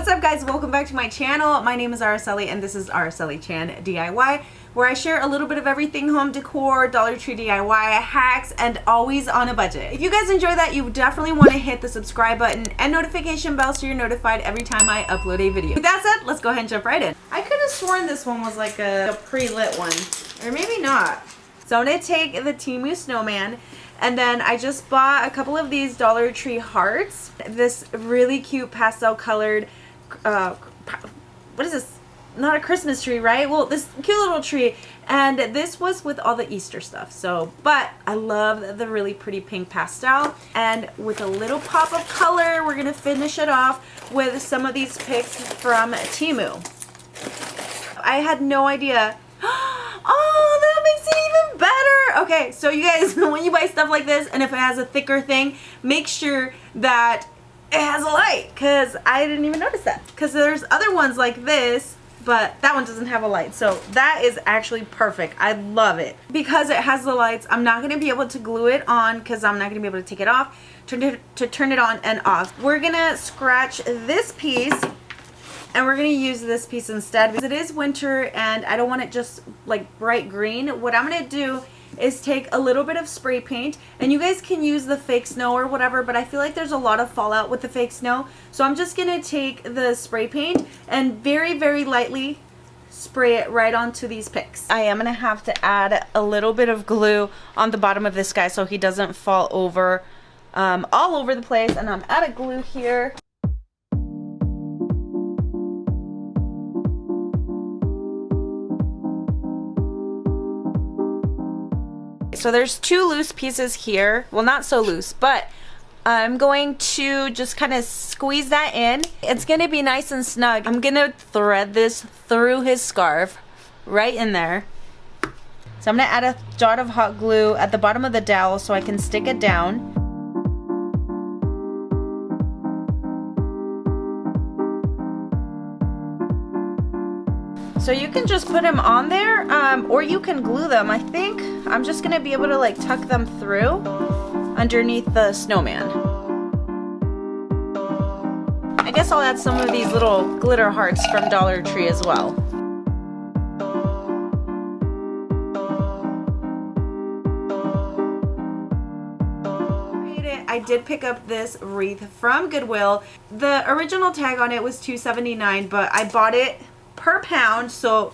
What's up guys, welcome back to my channel. My name is Araceli and this is aracelichanyt DIY, where I share a little bit of everything home decor, Dollar Tree DIY, hacks, and always on a budget. If you guys enjoy that, you definitely want to hit the subscribe button and notification bell so you're notified every time I upload a video. With that said, let's go ahead and jump right in. I could have sworn this one was like a pre-lit one, or maybe not. So I'm going to take the Temu snowman, and then I just bought a couple of these Dollar Tree hearts. This really cute pastel colored, what is this? Not a Christmas tree, right? Well, this cute little tree. And this was with all the Easter stuff. So, but I love the really pretty pink pastel. And with a little pop of color, we're going to finish it off with some of these picks from Temu. I had no idea. Oh, that makes it even better. Okay, so you guys, when you buy stuff like this, and if it has a thicker thing, make sure that it has a light, because I didn't even notice that. Because there's other ones like this, but that one doesn't have a light. So that is actually perfect. I love it. Because it has the lights, I'm not going to be able to glue it on, because I'm not going to be able to take it off to turn it on and off. We're going to scratch this piece, and we're going to use this piece instead because it is winter and I don't want it just like bright green. What I'm going to do is take a little bit of spray paint, and you guys can use the fake snow or whatever, but I feel like there's a lot of fallout with the fake snow. So I'm just going to take the spray paint and very, very lightly spray it right onto these picks. I am going to have to add a little bit of glue on the bottom of this guy so he doesn't fall over all over the place. And I'm out of glue here. So there's two loose pieces here. Well, not so loose, but I'm going to just kind of squeeze that in. It's going to be nice and snug. I'm going to thread this through his scarf right in there. So I'm going to add a dot of hot glue at the bottom of the dowel so I can stick it down. So you can just put them on there, or you can glue them. I think I'm just gonna be able to like tuck them through underneath the snowman. I guess I'll add some of these little glitter hearts from Dollar Tree as well. I did pick up this wreath from Goodwill. The original tag on it was $2.79, but I bought it per pound, so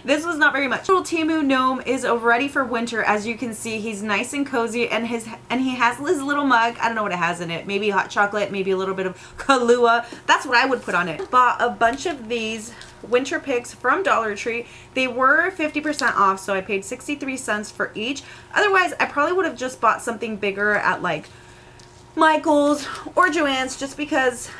this was not very much. Little Temu gnome is ready for winter. As you can see, he's nice and cozy, and he has his little mug. I don't know what it has in it. Maybe hot chocolate, maybe a little bit of Kahlua. That's what I would put on it. Bought a bunch of these winter picks from Dollar Tree. They were 50% off, so I paid 63 cents for each. Otherwise, I probably would have just bought something bigger at like Michael's or Joann's, just because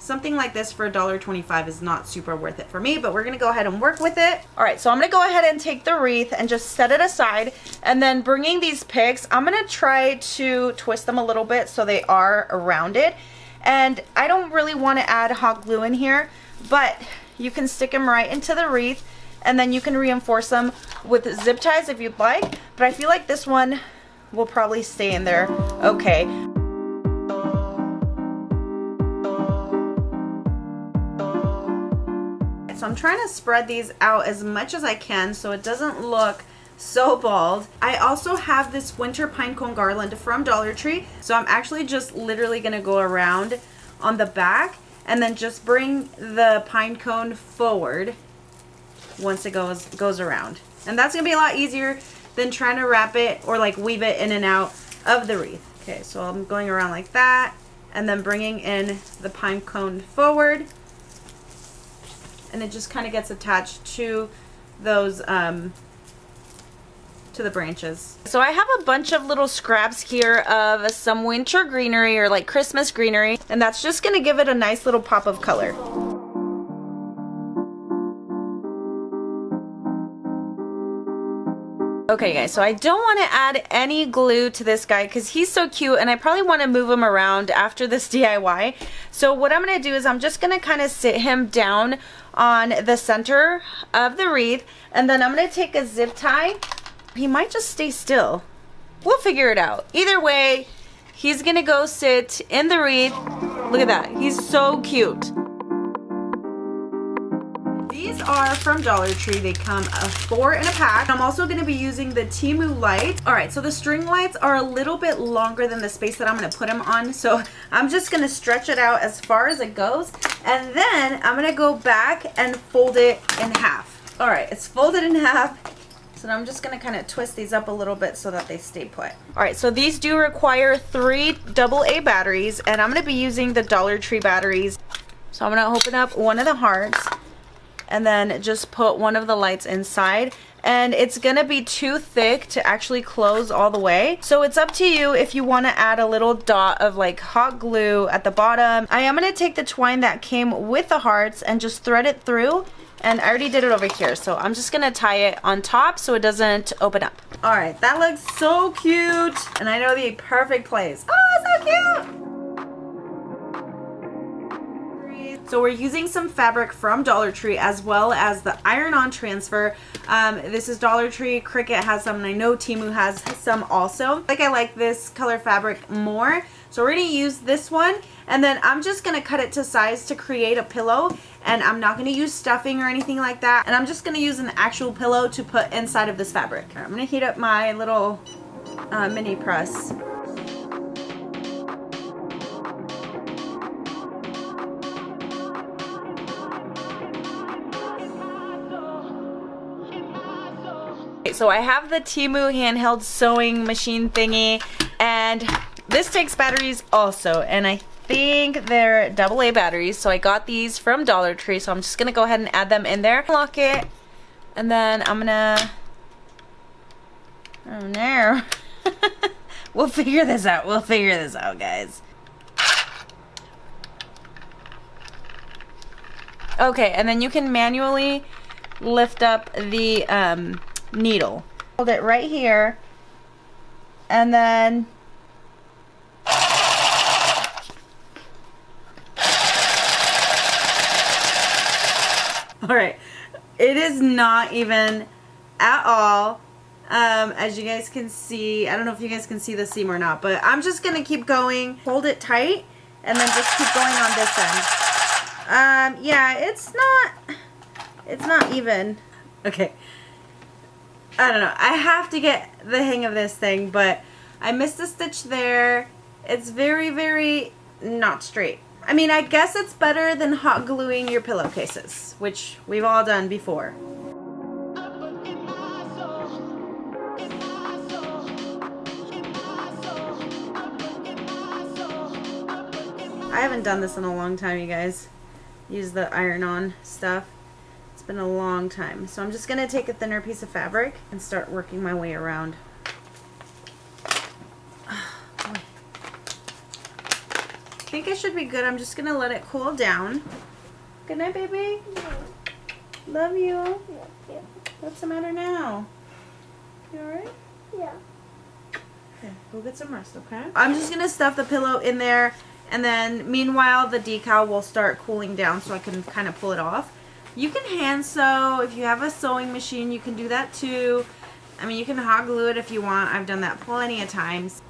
something like this for $1.25 is not super worth it for me, but we're gonna go ahead and work with it. All right, so I'm gonna go ahead and take the wreath and just set it aside, and then bringing these picks, I'm gonna try to twist them a little bit so they are rounded. And I don't really want to add hot glue in here, but you can stick them right into the wreath, and then you can reinforce them with zip ties if you'd like, but I feel like this one will probably stay in there okay. So I'm trying to spread these out as much as I can so it doesn't look so bald. I also have this winter pine cone garland from Dollar Tree. So I'm actually just literally going to go around on the back and then just bring the pine cone forward once it goes around. And that's going to be a lot easier than trying to wrap it or like weave it in and out of the wreath. Okay, so I'm going around like that and then bringing in the pine cone forward. And it just kind of gets attached to those, to the branches. So I have a bunch of little scraps here of some winter greenery or like Christmas greenery, and that's just gonna give it a nice little pop of color. Okay guys, so I don't want to add any glue to this guy because he's so cute, and I probably want to move him around after this DIY. So what I'm going to do is I'm just going to kind of sit him down on the center of the wreath, and then I'm going to take a zip tie. He might just stay still. We'll figure it out. Either way, he's going to go sit in the wreath. Look at that. He's so cute. These are from Dollar Tree. They come 4 in a pack. I'm also going to be using the Temu light. All right, so the string lights are a little bit longer than the space that I'm going to put them on. So I'm just going to stretch it out as far as it goes. And then I'm going to go back and fold it in half. All right, it's folded in half. So I'm just going to kind of twist these up a little bit so that they stay put. All right, so these do require 3 AA batteries, and I'm going to be using the Dollar Tree batteries. So I'm going to open up one of the hearts and then just put one of the lights inside. And it's going to be too thick to actually close all the way. So it's up to you if you want to add a little dot of like hot glue at the bottom. I am going to take the twine that came with the hearts and just thread it through. And I already did it over here, so I'm just gonna tie it on top so it doesn't open up. All right, that looks so cute. And I know the perfect place. Oh, so cute. So we're using some fabric from Dollar Tree as well as the iron-on transfer. This is Dollar Tree. Cricut has some, and I know Temu has some also. I like this color fabric more. So we're gonna use this one, and then I'm just gonna cut it to size to create a pillow, and I'm not gonna use stuffing or anything like that, and I'm just gonna use an actual pillow to put inside of this fabric. Right, I'm gonna heat up my little mini press. Okay, so I have the Temu handheld sewing machine thingy, and this takes batteries also, and I think they're AA batteries, so I got these from Dollar Tree, so I'm just gonna go ahead and add them in there, lock it, and then I'm gonna, oh no, we'll figure this out, guys. Okay, and then you can manually lift up the needle. Hold it right here, and then all right, it is not even at all, as you guys can see. I don't know if you guys can see the seam or not, but I'm just gonna keep going, hold it tight, and then just keep going on this end. Yeah, it's not even. Okay, I don't know, I have to get the hang of this thing, but I missed a stitch there. It's very, very not straight. I mean, I guess it's better than hot gluing your pillowcases, which we've all done before. I haven't done this in a long time, you guys. Use the iron-on stuff. It's been a long time. So I'm just going to take a thinner piece of fabric and start working my way around. I think I should be good. I'm just gonna let it cool down. Good night, baby. Love you. Yeah. What's the matter now? You alright? Yeah. Okay, go get some rest, okay? I'm just gonna stuff the pillow in there, and then meanwhile the decal will start cooling down so I can kind of pull it off. You can hand sew. If you have a sewing machine, you can do that too. I mean, you can hot glue it if you want. I've done that plenty of times.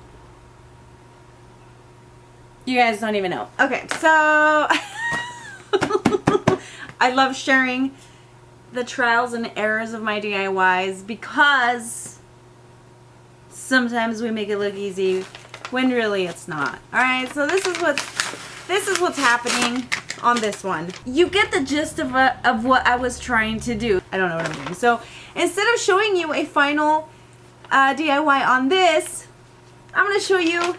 You guys don't even know. Okay, so I love sharing the trials and errors of my DIYs because sometimes we make it look easy when really it's not. Alright, so this is what's happening on this one. You get the gist of what I was trying to do. I don't know what I'm doing. So instead of showing you a final DIY on this, I'm going to show you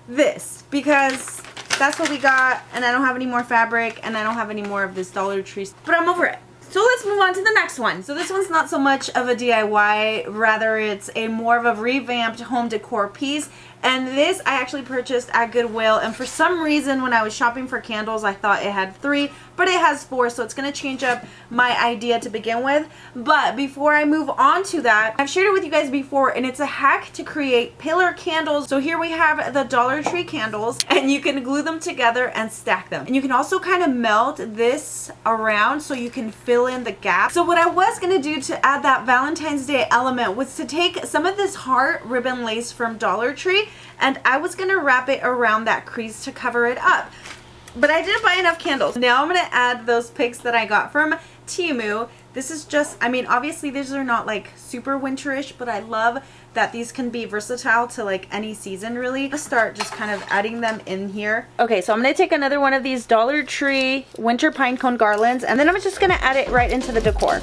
this, because that's what we got, and I don't have any more fabric, and I don't have any more of this Dollar Tree, but I'm over it. So let's move on to the next one. So this one's not so much of a DIY, rather it's a more of a revamped home decor piece. And this I actually purchased at Goodwill, and for some reason when I was shopping for candles I thought it had 3, but it has 4, so it's going to change up my idea to begin with. But before I move on to that, I've shared it with you guys before, and it's a hack to create pillar candles. So here we have the Dollar Tree candles, and you can glue them together and stack them. And you can also kind of melt this around so you can fill in the gap. So what I was going to do to add that Valentine's Day element was to take some of this heart ribbon lace from Dollar Tree, and I was going to wrap it around that crease to cover it up. But I didn't buy enough candles. Now I'm gonna add those picks that I got from Temu. This is just, I mean, obviously these are not like super winterish, but I love that these can be versatile to like any season really. Let's start just kind of adding them in here. Okay, so I'm gonna take another one of these Dollar Tree winter pine cone garlands, and then I'm just gonna add it right into the decor.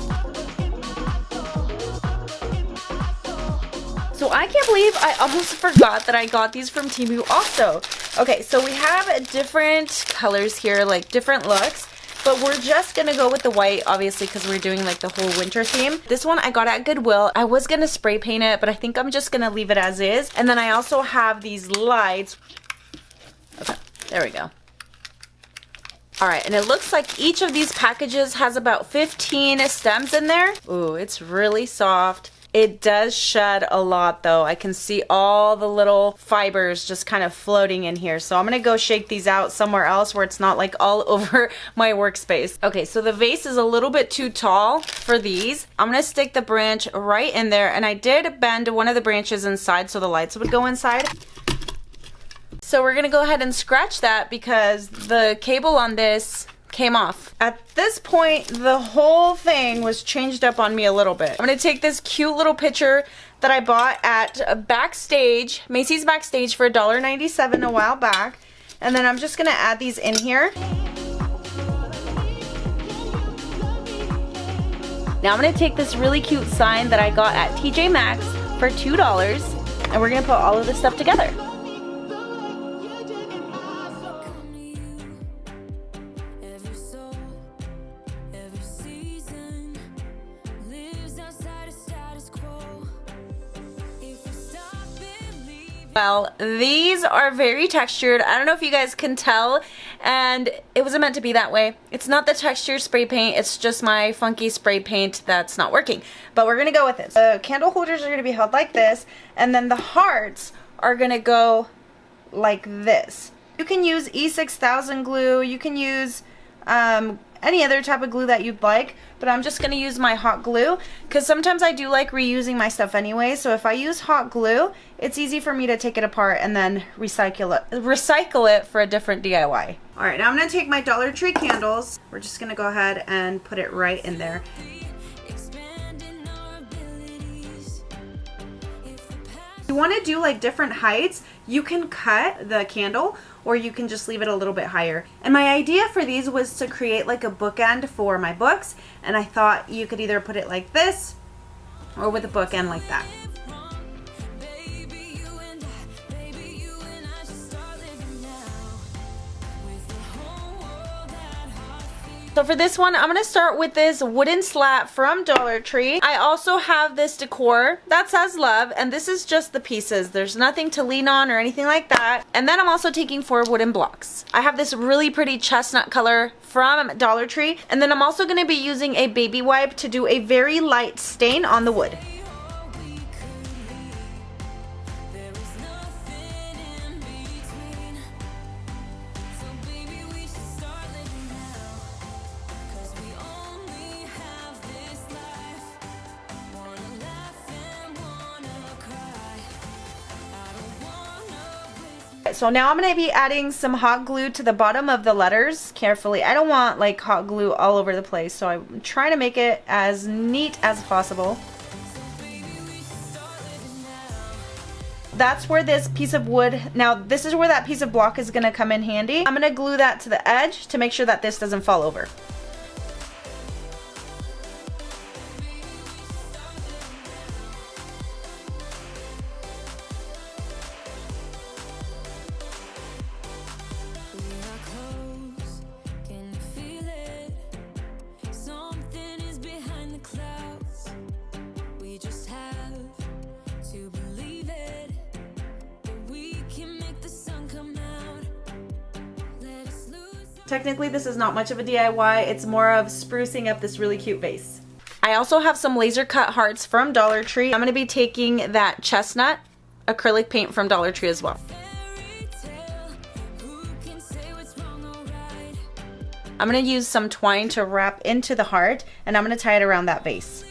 So I can't believe I almost forgot that I got these from Temu also. Okay, so we have different colors here, like different looks, but we're just gonna go with the white, obviously, because we're doing like the whole winter theme. This one I got at Goodwill. I was gonna spray paint it, but I think I'm just gonna leave it as is. And then I also have these lights. Okay, there we go. All right, and it looks like each of these packages has about 15 stems in there. Ooh, it's really soft. It does shed a lot though. I can see all the little fibers just kind of floating in here. So I'm gonna go shake these out somewhere else where it's not like all over my workspace. Okay, so the vase is a little bit too tall for these. I'm gonna stick the branch right in there, and I did bend one of the branches inside so the lights would go inside. So we're gonna go ahead and scratch that because the cable on this came off. At this point, the whole thing was changed up on me a little bit. I'm gonna take this cute little picture that I bought at Backstage, Macy's Backstage for $1.97 a while back, and then I'm just gonna add these in here. Now I'm gonna take this really cute sign that I got at TJ Maxx for $2, and we're gonna put all of this stuff together. Well, these are very textured. I don't know if you guys can tell, and it wasn't meant to be that way. It's not the textured spray paint, it's just my funky spray paint that's not working. But we're gonna go with it. The candle holders are gonna be held like this, and then the hearts are gonna go like this. You can use E6000 glue, you can use any other type of glue that you'd like, but I'm just gonna use my hot glue because sometimes I do like reusing my stuff anyway. So if I use hot glue, it's easy for me to take it apart and then recycle it for a different DIY. All right, now I'm gonna take my Dollar Tree candles. We're just gonna go ahead and put it right in there. If you want to do like different heights, you can cut the candle or you can just leave it a little bit higher. And my idea for these was to create like a bookend for my books, and I thought you could either put it like this or with a bookend like that. So for this one, I'm going to start with this wooden slat from Dollar Tree. I also have this decor that says love, and this is just the pieces. There's nothing to lean on or anything like that. And then I'm also taking 4 wooden blocks. I have this really pretty chestnut color from Dollar Tree, and then I'm also going to be using a baby wipe to do a very light stain on the wood. So now I'm going to be adding some hot glue to the bottom of the letters carefully. I don't want like hot glue all over the place, so I'm trying to make it as neat as possible. That's where this piece of wood, now this is where that piece of block is going to come in handy. I'm going to glue that to the edge to make sure that this doesn't fall over. Technically, this is not much of a DIY. It's more of sprucing up this really cute vase. I also have some laser cut hearts from Dollar Tree. I'm going to be taking that chestnut acrylic paint from Dollar Tree as well. I'm going to use some twine to wrap into the heart, and I'm going to tie it around that vase.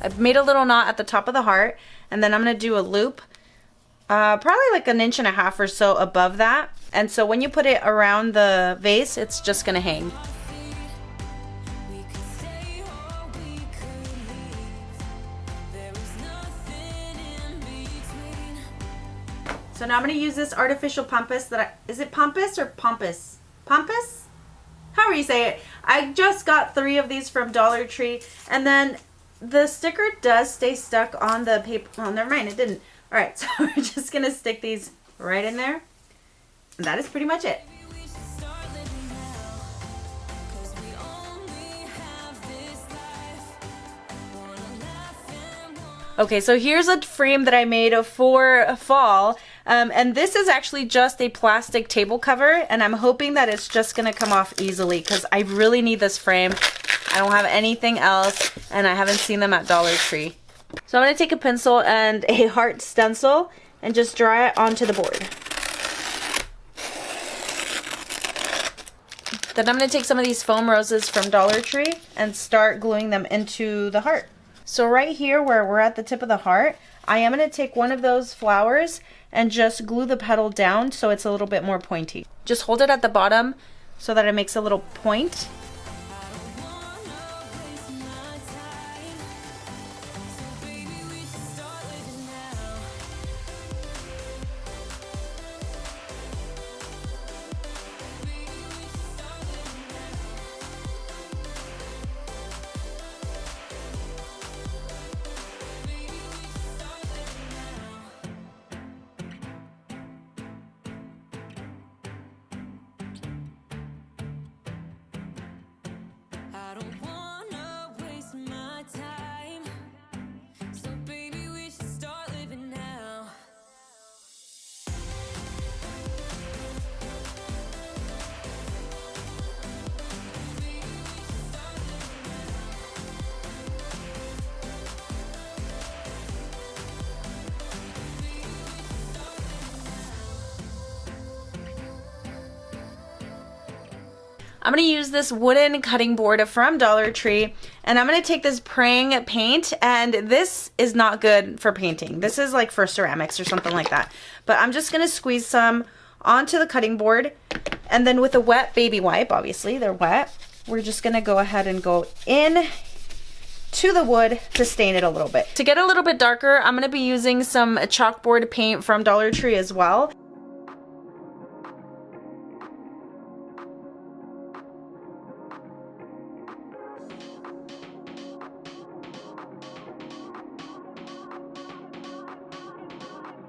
I've made a little knot at the top of the heart, and then I'm going to do a loop, probably like 1.5 inches or so above that. And so when you put it around the vase, it's just going to hang. So now I'm going to use this artificial pompus is it pompus or pompous? Pompous? However you say it. I just got 3 of these from Dollar Tree, and then the sticker does stay stuck on the paper. Well, never mind, it didn't. Alright, so we're just going to stick these right in there. And that is pretty much it. Okay, so here's a frame that I made for fall, and this is actually just a plastic table cover, and I'm hoping that it's just gonna come off easily because I really need this frame. I don't have anything else, and I haven't seen them at Dollar Tree. So I'm gonna take a pencil and a heart stencil and just draw it onto the board. Then I'm gonna take some of these foam roses from Dollar Tree and start gluing them into the heart. So right here where we're at the tip of the heart, I am going to take one of those flowers and just glue the petal down so it's a little bit more pointy. Just hold it at the bottom so that it makes a little point. I'm going to use this wooden cutting board from Dollar Tree, and I'm going to take this praying paint, and this is not good for painting. This is like for ceramics or something like that. But I'm just going to squeeze some onto the cutting board, and then with a wet baby wipe, obviously they're wet, we're just going to go ahead and go in to the wood to stain it a little bit. To get a little bit darker, I'm going to be using some chalkboard paint from Dollar Tree as well.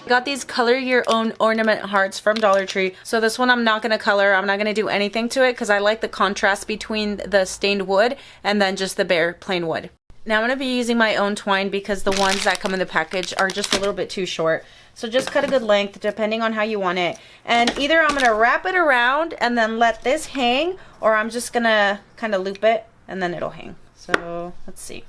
Got these color your own ornament hearts from Dollar Tree. So this one I'm not going to color. I'm not going to do anything to it because I like the contrast between the stained wood and then just the bare plain wood. Now I'm going to be using my own twine because the ones that come in the package are just a little bit too short. So just cut a good length depending on how you want it. And either I'm going to wrap it around and then let this hang, or I'm just going to kind of loop it and then it'll hang. So let's see.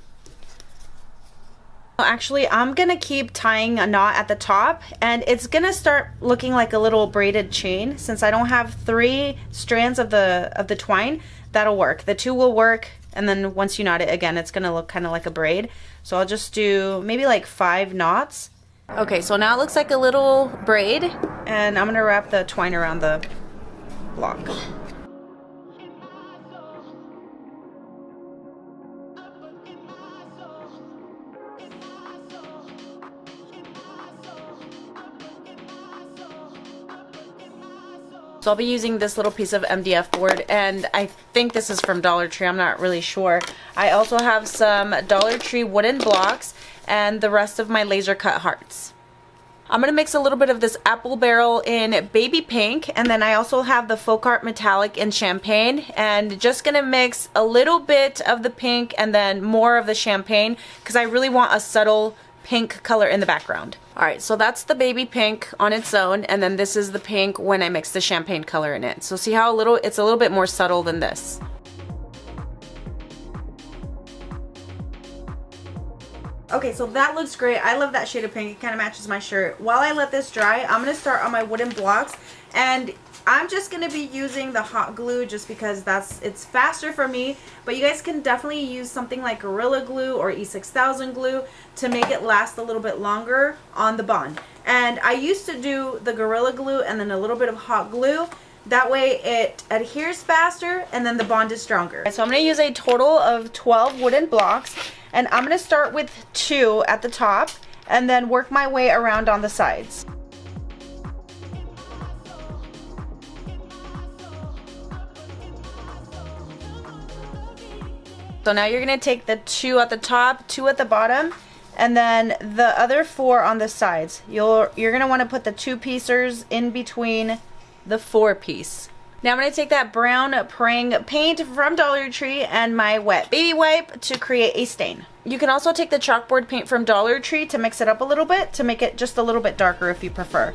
Actually, I'm gonna keep tying a knot at the top, and it's gonna start looking like a little braided chain. Since I don't have 3 strands of the twine, that'll work. The 2 will work, and then once you knot it again, it's gonna look kind of like a braid. So I'll just do maybe like 5 knots. Okay, so now it looks like a little braid, and I'm gonna wrap the twine around the block. So I'll be using this little piece of MDF board, and I think this is from Dollar Tree. I'm not really sure. I also have some Dollar Tree wooden blocks and the rest of my laser cut hearts. I'm going to mix a little bit of this apple barrel in baby pink, and then I also have the folk art metallic in champagne, and just going to mix a little bit of the pink and then more of the champagne because I really want a subtle pink color in the background. Alright, so that's the baby pink on its own, and then this is the pink when I mix the champagne color in it. So see how it's a little bit more subtle than this. Okay, so that looks great. I love that shade of pink. It kind of matches my shirt. While I let this dry, I'm going to start on my wooden blocks, and I'm just going to be using the hot glue just because it's faster for me, but you guys can definitely use something like Gorilla Glue or E6000 glue to make it last a little bit longer on the bond. And I used to do the Gorilla Glue and then a little bit of hot glue. That way it adheres faster and then the bond is stronger. So I'm going to use a total of 12 wooden blocks, and I'm going to start with 2 at the top and then work my way around on the sides. So now you're going to take the 2 at the top, 2 at the bottom, and then the other 4 on the sides. You're going to want to put the 2 piecers in between the 4 piece. Now I'm going to take that brown praying paint from Dollar Tree and my wet baby wipe to create a stain. You can also take the chalkboard paint from Dollar Tree to mix it up a little bit to make it just a little bit darker if you prefer.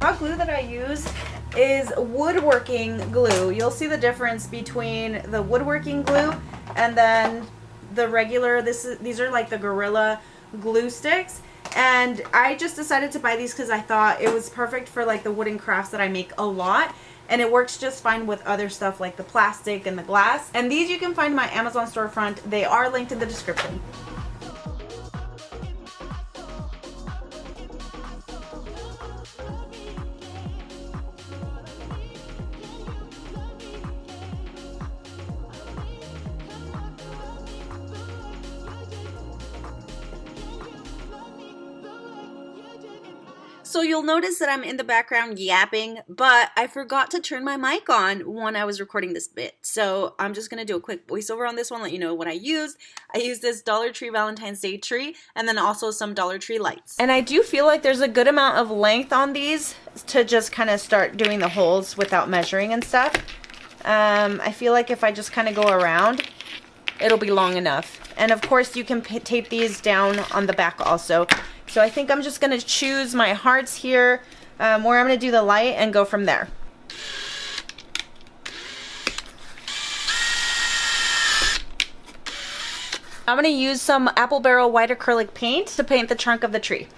Hot glue that I use is woodworking glue. You'll see the difference between the woodworking glue and then the regular. These are like the Gorilla glue sticks, and I just decided to buy these because I thought it was perfect for like the wooden crafts that I make a lot, and it works just fine with other stuff like the plastic and the glass. And these you can find in my Amazon storefront. They are linked in the description. So you'll notice that I'm in the background yapping, but I forgot to turn my mic on when I was recording this bit. So I'm just going to do a quick voiceover on this one, let you know what I used. I used this Dollar Tree Valentine's Day tree and then also some Dollar Tree lights. And I do feel like there's a good amount of length on these to just kind of start doing the holes without measuring and stuff. I feel like if I just kind of go around, it'll be long enough. And of course you can tape these down on the back also. So I think I'm just going to choose my hearts here, where I'm going to do the light and go from there. I'm going to use some apple barrel white acrylic paint to paint the trunk of the tree.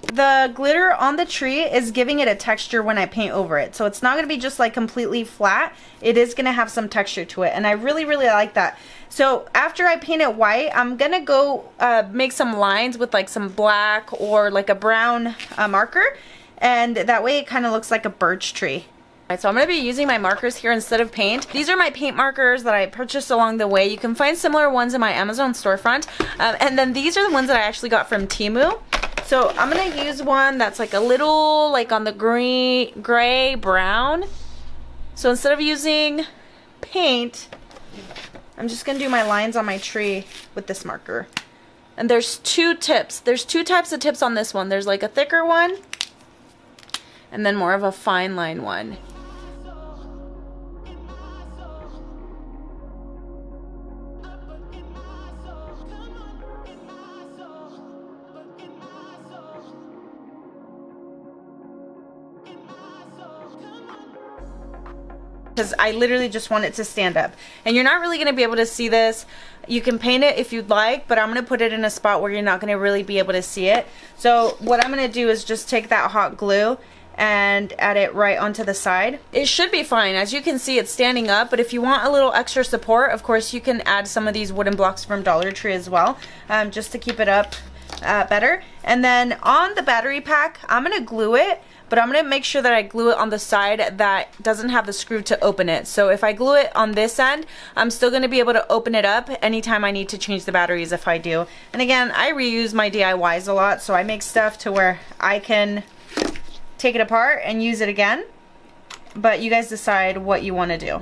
The glitter on the tree is giving it a texture when I paint over it. So it's not going to be just like completely flat. It is going to have some texture to it. And I really, really like that. So after I paint it white, I'm going to go make some lines with like some black or like a brown marker. And that way it kind of looks like a birch tree. So I'm going to be using my markers here instead of paint. These are my paint markers that I purchased along the way. You can find similar ones in my Amazon storefront. And then these are the ones that I actually got from Temu. So I'm going to use one that's like a little like on the gray brown. So instead of using paint, I'm just going to do my lines on my tree with this marker. And there's 2 tips. There's 2 types of tips on this one. There's like a thicker one and then more of a fine line one. Because I literally just want it to stand up. And you're not really going to be able to see this. You can paint it if you'd like, but I'm going to put it in a spot where you're not going to really be able to see it. So what I'm going to do is just take that hot glue and add it right onto the side. It should be fine. As you can see, it's standing up, but if you want a little extra support, of course, you can add some of these wooden blocks from Dollar Tree as well, just to keep it up better. And then on the battery pack, I'm going to glue it. But I'm going to make sure that I glue it on the side that doesn't have the screw to open it. So if I glue it on this end, I'm still going to be able to open it up anytime I need to change the batteries if I do. And again, I reuse my DIYs a lot, so I make stuff to where I can take it apart and use it again. But you guys decide what you want to do.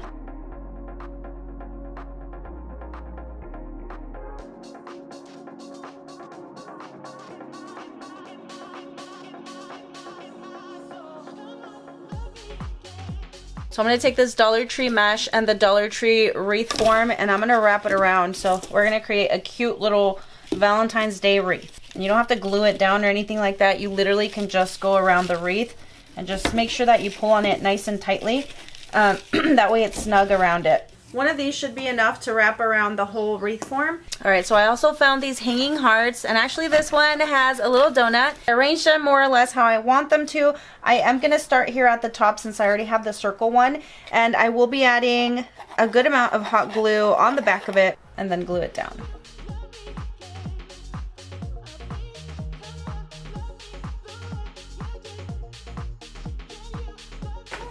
So I'm going to take this Dollar Tree mesh and the Dollar Tree wreath form, and I'm going to wrap it around. So we're going to create a cute little Valentine's Day wreath. And you don't have to glue it down or anything like that. You literally can just go around the wreath and just make sure that you pull on it nice and tightly. That way it's snug around it. One of these should be enough to wrap around the whole wreath form. All right, so I also found these hanging hearts, and actually this one has a little donut. I arranged them more or less how I want them to. I am gonna start here at the top since I already have the circle one, and I will be adding a good amount of hot glue on the back of it and then glue it down.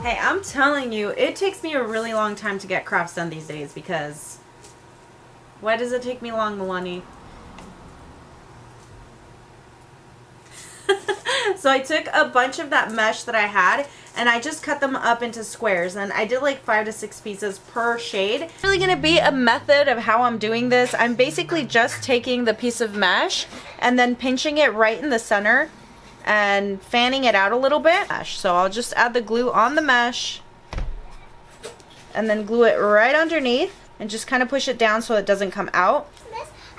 Hey, I'm telling you, it takes me a really long time to get crafts done these days because... Why does it take me long, Milani? So I took a bunch of that mesh that I had and I just cut them up into squares, and I did like 5 to 6 pieces per shade. It's really gonna be a method of how I'm doing this. I'm basically just taking the piece of mesh and then pinching it right in the center and fanning it out a little bit. So I'll just add the glue on the mesh and then glue it right underneath and just kind of push it down so it doesn't come out.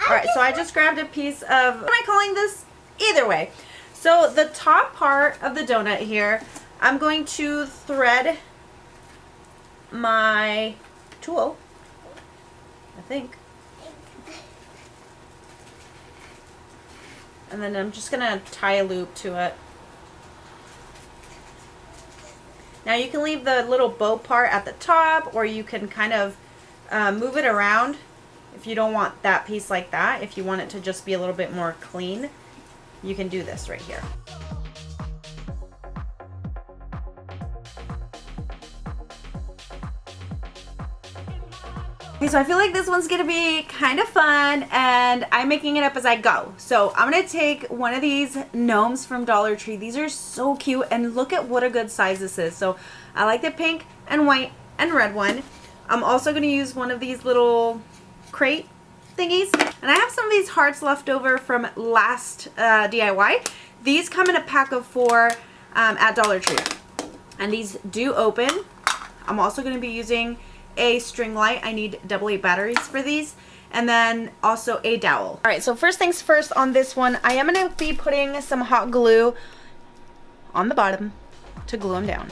Alright, so I just grabbed a piece of, what am I calling this? Either way. So the top part of the donut here, I'm going to thread my tool, I think. And then I'm just gonna tie a loop to it. Now you can leave the little bow part at the top, or you can kind of move it around if you don't want that piece like that. If you want it to just be a little bit more clean, you can do this right here. Okay, so I feel like this one's gonna be kind of fun, and I'm making it up as I go. So I'm gonna take one of these gnomes from Dollar Tree. These are so cute, and look at what a good size this is. So I like the pink and white and red one. I'm also gonna use one of these little crate thingies, and I have some of these hearts left over from last DIY. These come in a pack of 4 at Dollar Tree, and these do open. I'm also gonna be using a string light. I need AA batteries for these, and then also a dowel. All right, so first things first on this one, I am going to be putting some hot glue on the bottom to glue them down.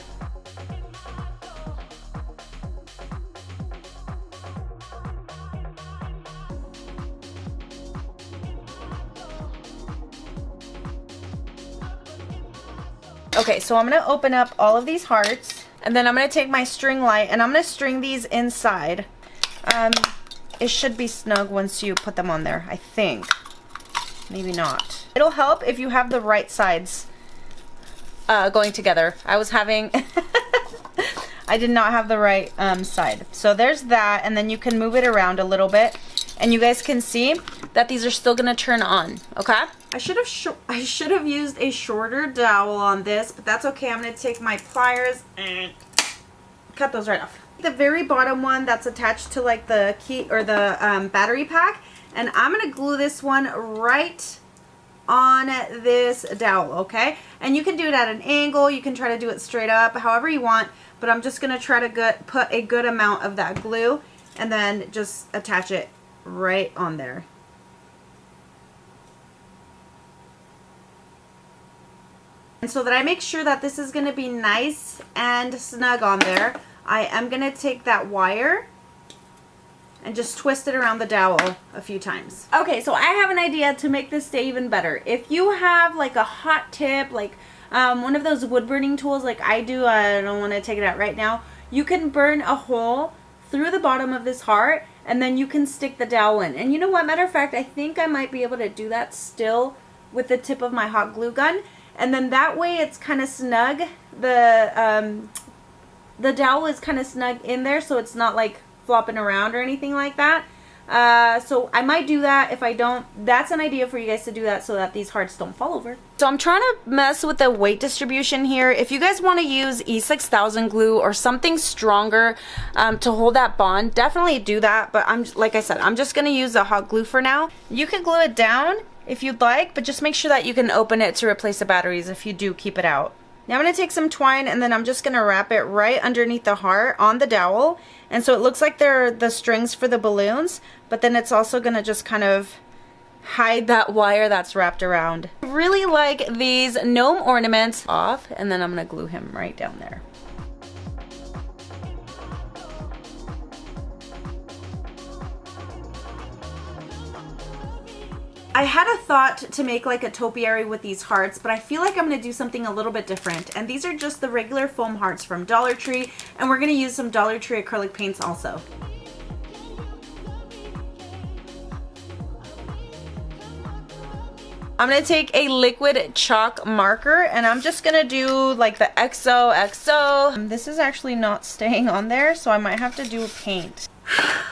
Okay, so I'm going to open up all of these hearts. And then I'm going to take my string light and I'm going to string these inside. It should be snug once you put them on there, I think. Maybe not. It'll help if you have the right sides going together. I was having... I did not have the right side. So there's that, and then you can move it around a little bit. And you guys can see that these are still going to turn on, okay? I should have used a shorter dowel on this, but that's okay. I'm going to take my pliers and cut those right off. The very bottom one that's attached to like the key or the battery pack, and I'm going to glue this one right on this dowel, okay? And you can do it at an angle. You can try to do it straight up, however you want, but I'm just going to try to put a good amount of that glue and then just attach it right on there. And so that I make sure that this is going to be nice and snug on there, I am going to take that wire and just twist it around the dowel a few times. Okay, so I have an idea to make this stay even better. If you have like a hot tip, like one of those wood burning tools like I do, I don't want to take it out right now, you can burn a hole through the bottom of this heart, and then you can stick the dowel in. And you know what, matter of fact, I think I might be able to do that still with the tip of my hot glue gun. And then that way it's kind of snug. The dowel is kind of snug in there, so it's not like flopping around or anything like that. So I might do that. If I don't, that's an idea for you guys to do that so that these hearts don't fall over. So I'm trying to mess with the weight distribution here. If you guys want to use E6000 glue or something stronger to hold that bond, definitely do that. But like I said, I'm just going to use the hot glue for now. You can glue it down if you'd like, but just make sure that you can open it to replace the batteries if you do keep it out. Now I'm going to take some twine and then I'm just going to wrap it right underneath the heart on the dowel. And so it looks like they're the strings for the balloons, but then it's also going to just kind of hide that wire that's wrapped around. I really like these gnome ornaments off, and then I'm gonna glue him right down there. I had a thought to make like a topiary with these hearts, but I feel like I'm gonna do something a little bit different. And these are just the regular foam hearts from Dollar Tree, and we're gonna use some Dollar Tree acrylic paints also. I'm gonna take a liquid chalk marker and I'm just gonna do like the XOXO. This is actually not staying on there, so I might have to do a paint. I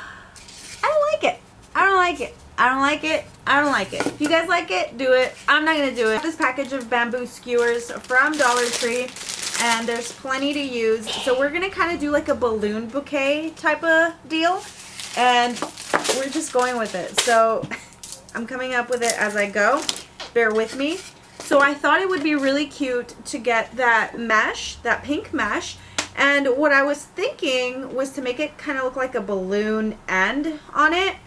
don't like it. I don't like it. I don't like it. I don't like it. If you guys like it, do it. I'm not gonna do it. This package of bamboo skewers from Dollar Tree, and there's plenty to use. So we're gonna kind of do like a balloon bouquet type of deal, and we're just going with it. So I'm coming up with it as I go. Bear with me. So I thought it would be really cute to get that mesh, that pink mesh, and what I was thinking was to make it kind of look like a balloon end on it.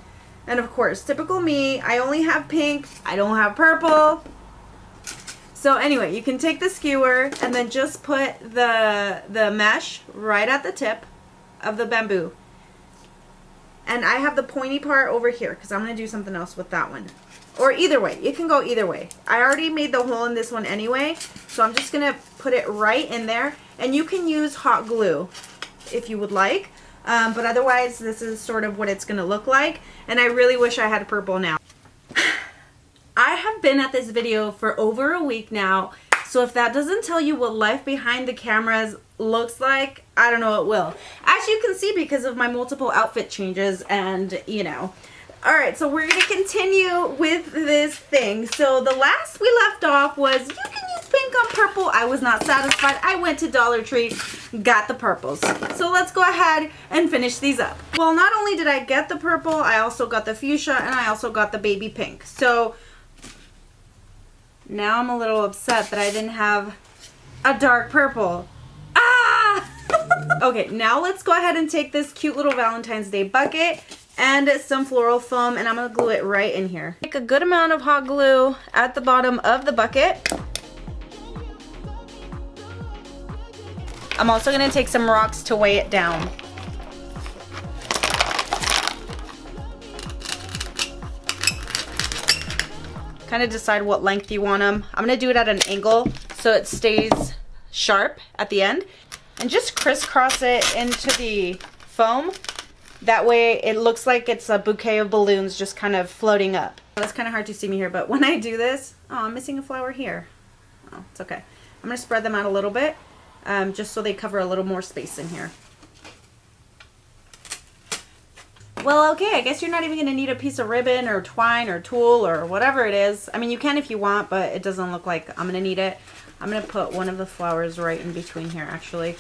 And of course, typical me, I only have pink, I don't have purple. So anyway, you can take the skewer and then just put the mesh right at the tip of the bamboo. And I have the pointy part over here because I'm going to do something else with that one. Or either way, you can go either way. I already made the hole in this one anyway, so I'm just going to put it right in there. And you can use hot glue if you would like. But otherwise, this is sort of what it's going to look like. And I really wish I had purple now. I have been at this video for over a week now. So if that doesn't tell you what life behind the cameras looks like, I don't know what will. As you can see, because of my multiple outfit changes and, you know. Alright, so we're going to continue with this thing. So the last we left off was, you can use pink on purple. I was not satisfied. I went to Dollar Tree, got the purples. So let's go ahead and finish these up. Well, not only did I get the purple, I also got the fuchsia, and I also got the baby pink. So now I'm a little upset that I didn't have a dark purple. Ah! Okay, now let's go ahead and take this cute little Valentine's Day bucket and some floral foam, and I'm going to glue it right in here. Take a good amount of hot glue at the bottom of the bucket. I'm also going to take some rocks to weigh it down. Kind of decide what length you want them. I'm going to do it at an angle so it stays sharp at the end. And just crisscross it into the foam. That way it looks like it's a bouquet of balloons just kind of floating up. That's kind of hard to see me here, but when I do this, oh, I'm missing a flower here. Oh, it's okay. I'm going to spread them out a little bit, just so they cover a little more space in here. Well, okay, I guess you're not even going to need a piece of ribbon or twine or tulle or whatever it is. I mean, you can if you want, but it doesn't look like I'm going to need it. I'm going to put one of the flowers right in between here, actually,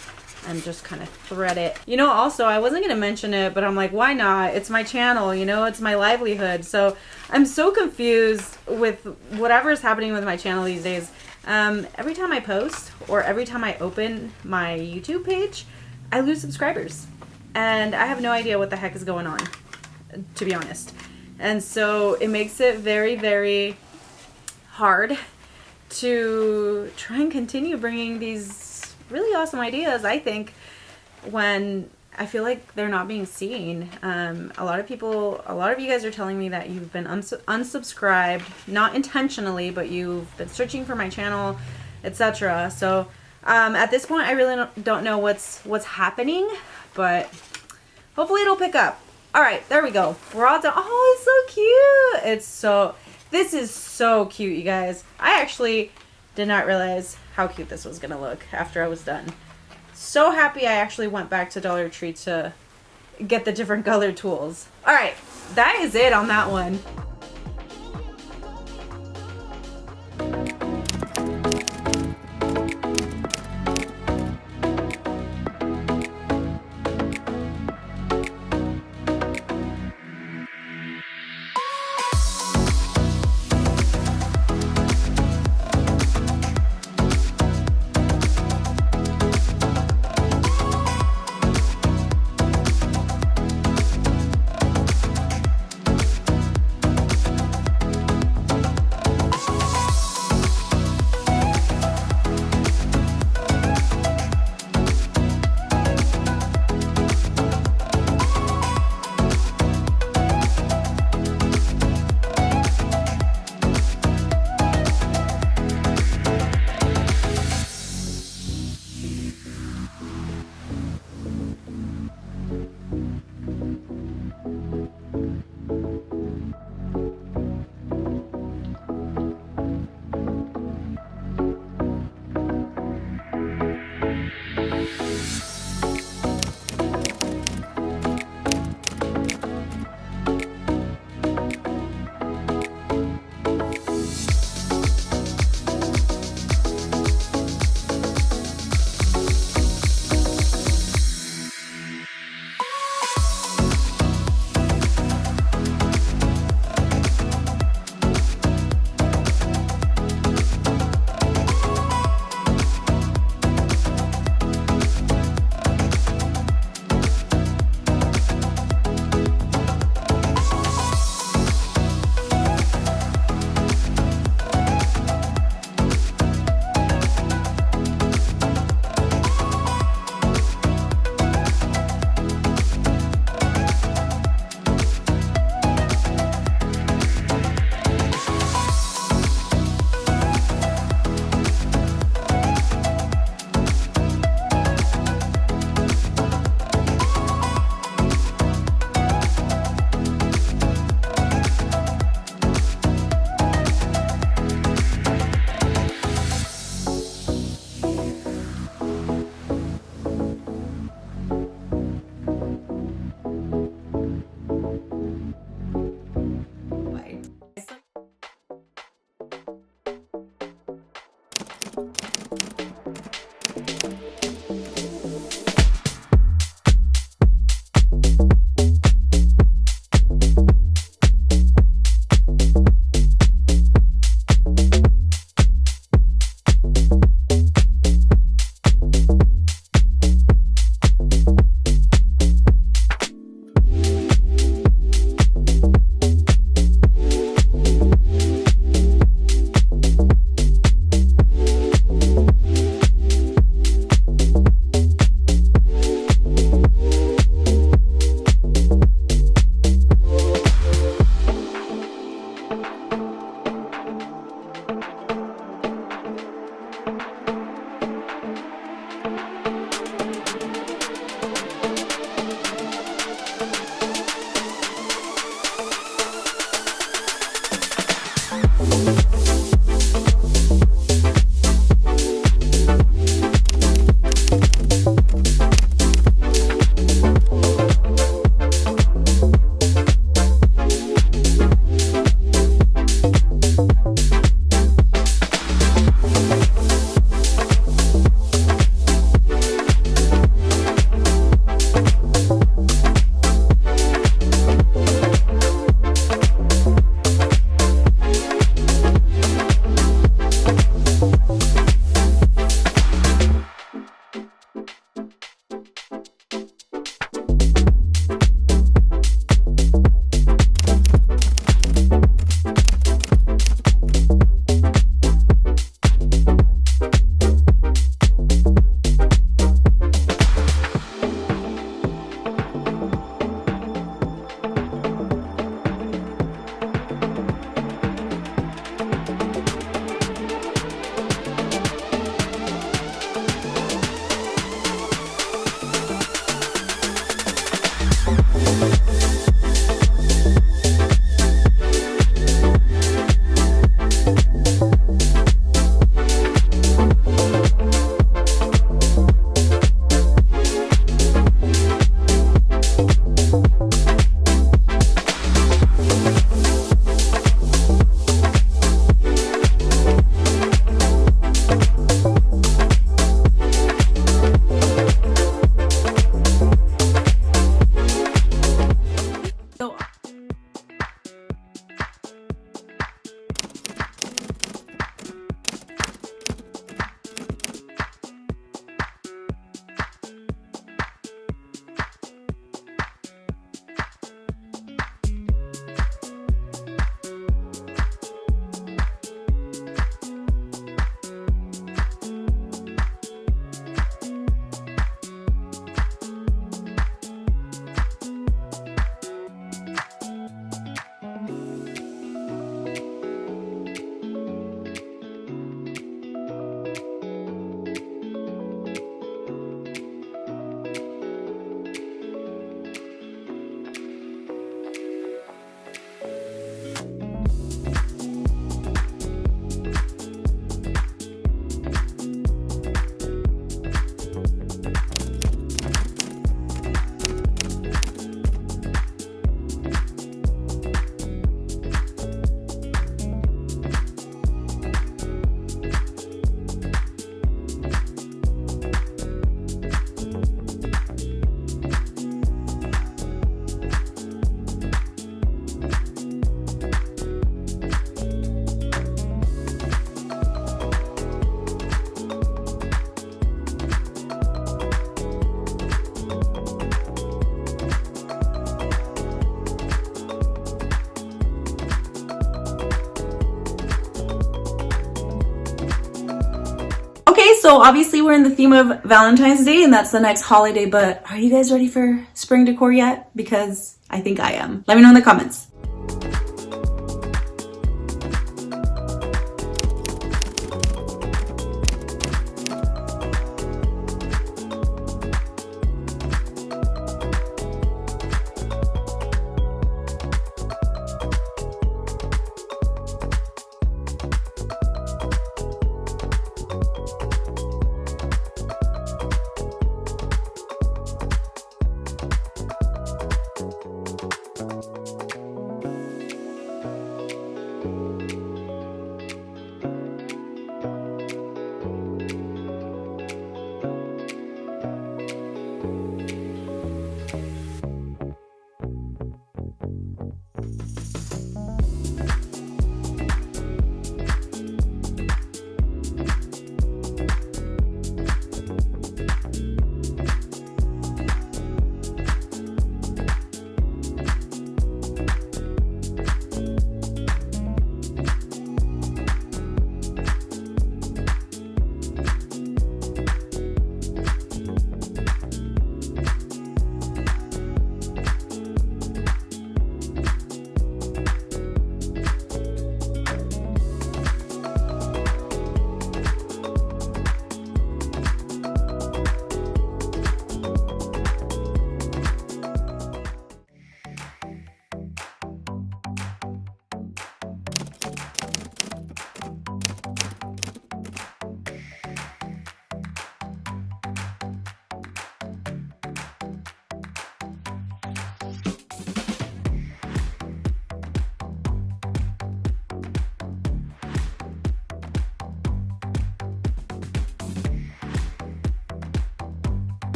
and just kind of thread it. You know, also, I wasn't going to mention it, but I'm like, why not? It's my channel, you know, it's my livelihood. So I'm so confused with whatever's happening with my channel these days. Every time I post or every time I open my YouTube page, I lose subscribers. And I have no idea what the heck is going on, to be honest. And so it makes it very, very hard to try and continue bringing these really awesome ideas, I think, when I feel like they're not being seen. A lot of you guys are telling me that you've been unsubscribed, not intentionally, but you've been searching for my channel, etc. So at this point, I really don't know what's happening, but hopefully it'll pick up. All right, there we go. We're all done. Oh, it's so cute. This is so cute, you guys. I actually did not realize how cute this was gonna look after I was done. So happy I actually went back to Dollar Tree to get the different colored tools. All right, that is it on that one. So obviously we're in the theme of Valentine's Day and that's the next holiday, but are you guys ready for spring decor yet? Because I think I am. Let me know in the comments.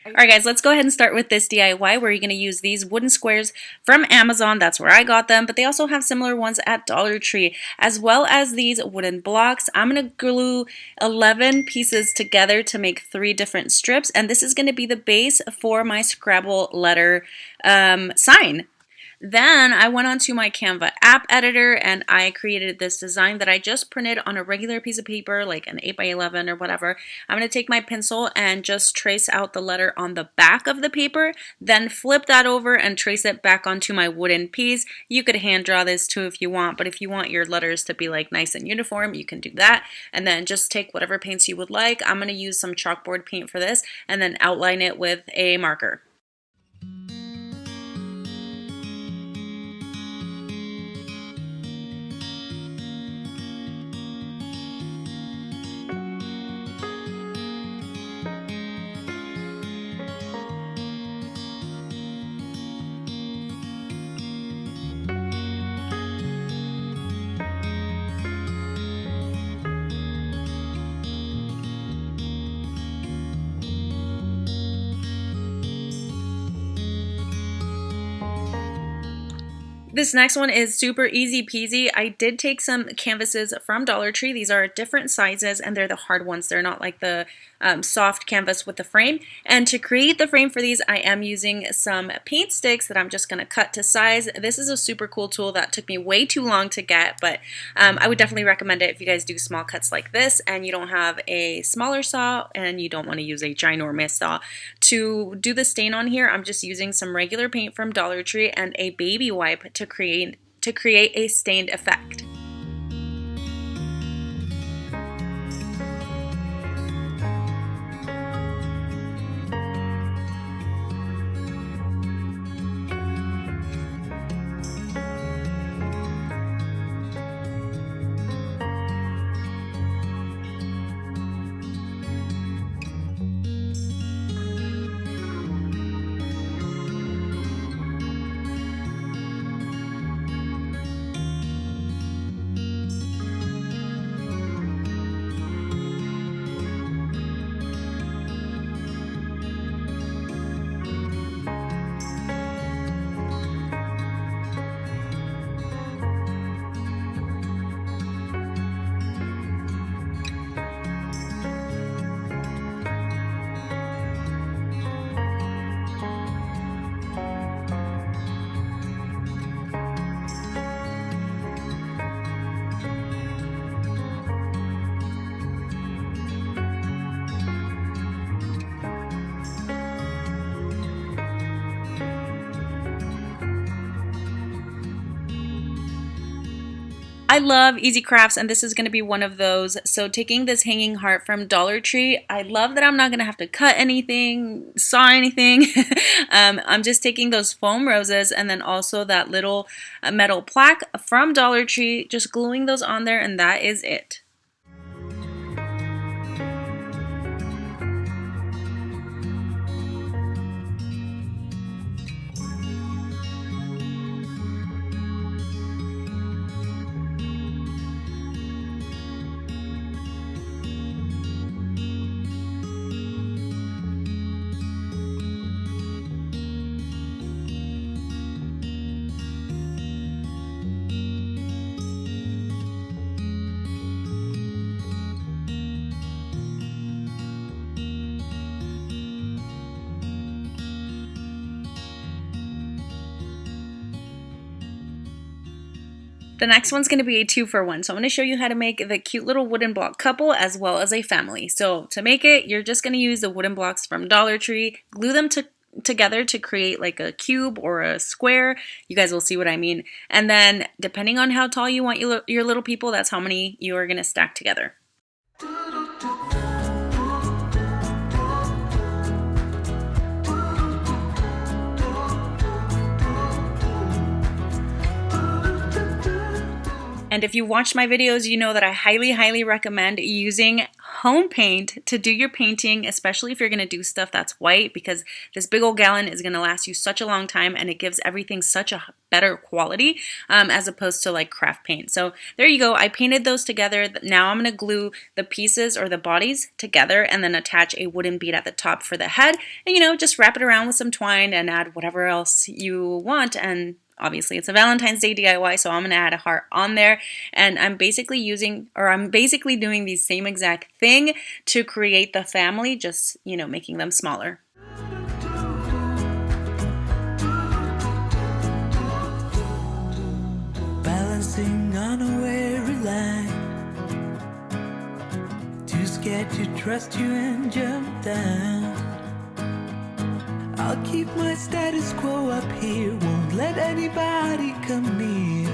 Alright guys, let's go ahead and start with this DIY where you're going to use these wooden squares from Amazon. That's where I got them, but they also have similar ones at Dollar Tree, as well as these wooden blocks. I'm going to glue 11 pieces together to make 3 different strips, and this is going to be the base for my Scrabble letter sign. Then I went onto my Canva app editor and I created this design that I just printed on a regular piece of paper, like an 8x11 or whatever. I'm going to take my pencil and just trace out the letter on the back of the paper, then flip that over and trace it back onto my wooden piece. You could hand draw this too if you want, but if you want your letters to be like nice and uniform, you can do that. And then just take whatever paints you would like. I'm going to use some chalkboard paint for this and then outline it with a marker. This next one is super easy peasy. I did take some canvases from Dollar Tree. These are different sizes and they're the hard ones. They're not like the soft canvas with the frame. And to create the frame for these, I am using some paint sticks that I'm just going to cut to size. This is a super cool tool that took me way too long to get, but I would definitely recommend it if you guys do small cuts like this and you don't have a smaller saw and you don't want to use a ginormous saw. To do the stain on here, I'm just using some regular paint from Dollar Tree and a baby wipe to create a stained effect. I love easy crafts and this is going to be one of those. So taking this hanging heart from Dollar Tree, I love that I'm not going to have to cut anything, saw anything. I'm just taking those foam roses and then also that little metal plaque from Dollar Tree, just gluing those on there, and that is it. The next one's going to be a 2-for-1. So I'm going to show you how to make the cute little wooden block couple as well as a family. So to make it, you're just going to use the wooden blocks from Dollar Tree, glue them together to create like a cube or a square. You guys will see what I mean. And then depending on how tall you want your little people, that's how many you are going to stack together. And if you watched my videos, you know that I highly recommend using home paint to do your painting, especially if you're going to do stuff that's white, because this big old gallon is going to last you such a long time and it gives everything such a better quality as opposed to like craft paint. So there you go. I painted those together. Now I'm going to glue the pieces or the bodies together and then attach a wooden bead at the top for the head. And, you know, just wrap it around with some twine and add whatever else you want. And obviously it's a Valentine's Day DIY, so I'm going to add a heart on there. And I'm basically doing the same exact thing to create the family, just, you know, making them smaller. Balancing on a weary line, too scared to trust you and jump down. I'll keep my status quo up here, won't let anybody come near.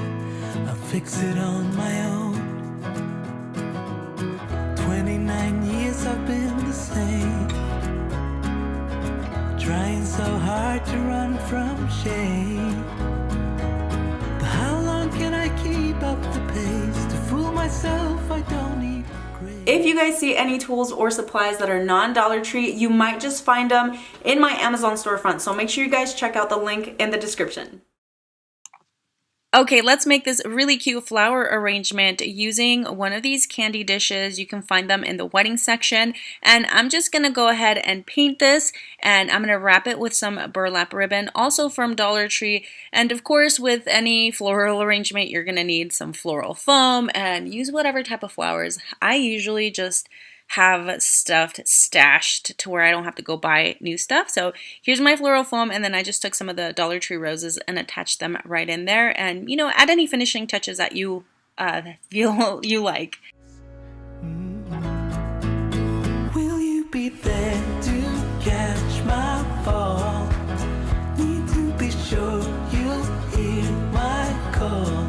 I'll fix it on my own. 29 years I've been the same, trying so hard to run from shame. But how long can I keep up the pace? To fool myself I don't need. If you guys see any tools or supplies that are non-Dollar Tree, you might just find them in my Amazon storefront. So make sure you guys check out the link in the description. Okay, let's make this really cute flower arrangement using one of these candy dishes. You can find them in the wedding section. And I'm just going to go ahead and paint this, and I'm going to wrap it with some burlap ribbon, also from Dollar Tree. And of course, with any floral arrangement, you're going to need some floral foam, and use whatever type of flowers. I usually just have stuff stashed to where I don't have to go buy new stuff. So here's my floral foam, and then I just took some of the Dollar Tree roses and attached them right in there, and you know, add any finishing touches that you feel you like. Will you be there to catch my fall? Need to be sure you'll hear my call.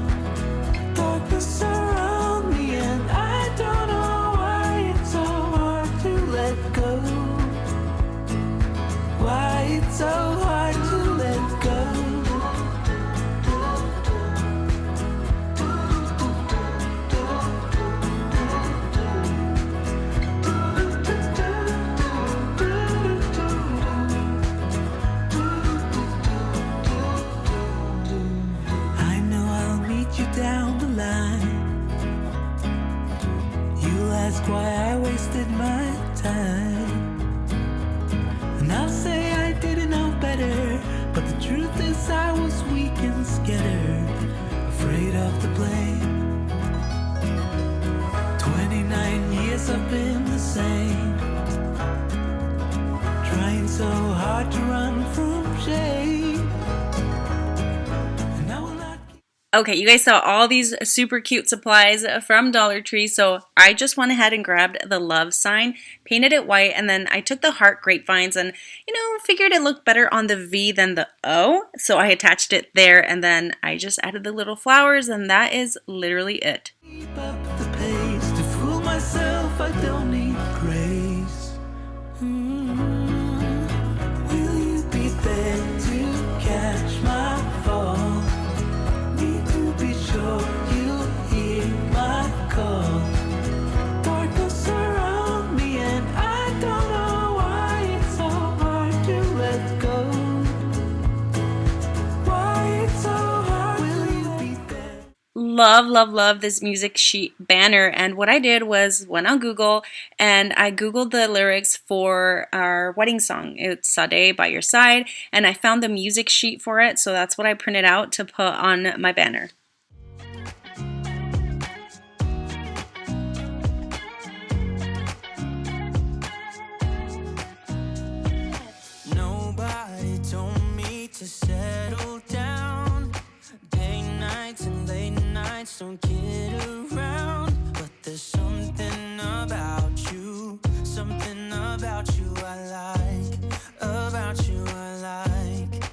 Darkness around me and I don't know why it's so hard to let go. Why it's so hard to let go. I know I'll meet you down the line. You'll ask why I wasted my time, and I'll say I didn't know better, but the truth is I was weak and scared, afraid of the blame. 29 years I've been the same, trying so hard to run from shame. And I will not keep. Okay, you guys saw all these super cute supplies from Dollar Tree, so I just went ahead and grabbed the love sign, painted it white, and then I took the heart grapevines and, you know, figured it looked better on the V than the O, so I attached it there, and then I just added the little flowers, and that is literally it. Keep up the pace to fool myself. I don't need grace. Will you be there to catch my fall? Need to be sure you hear my call. Darkness around me and I don't know why it's so hard to let go. Why it's so hard. Will you be there? Love, love, love this music sheet banner, and what I did was went on Google and I googled the lyrics for our wedding song. It's Sade by Your Side, and I found the music sheet for it, so that's what I printed out to put on my banner. Nobody told me to settle down. Day nights and late nights don't get around. But there's something about you I like. About you I like.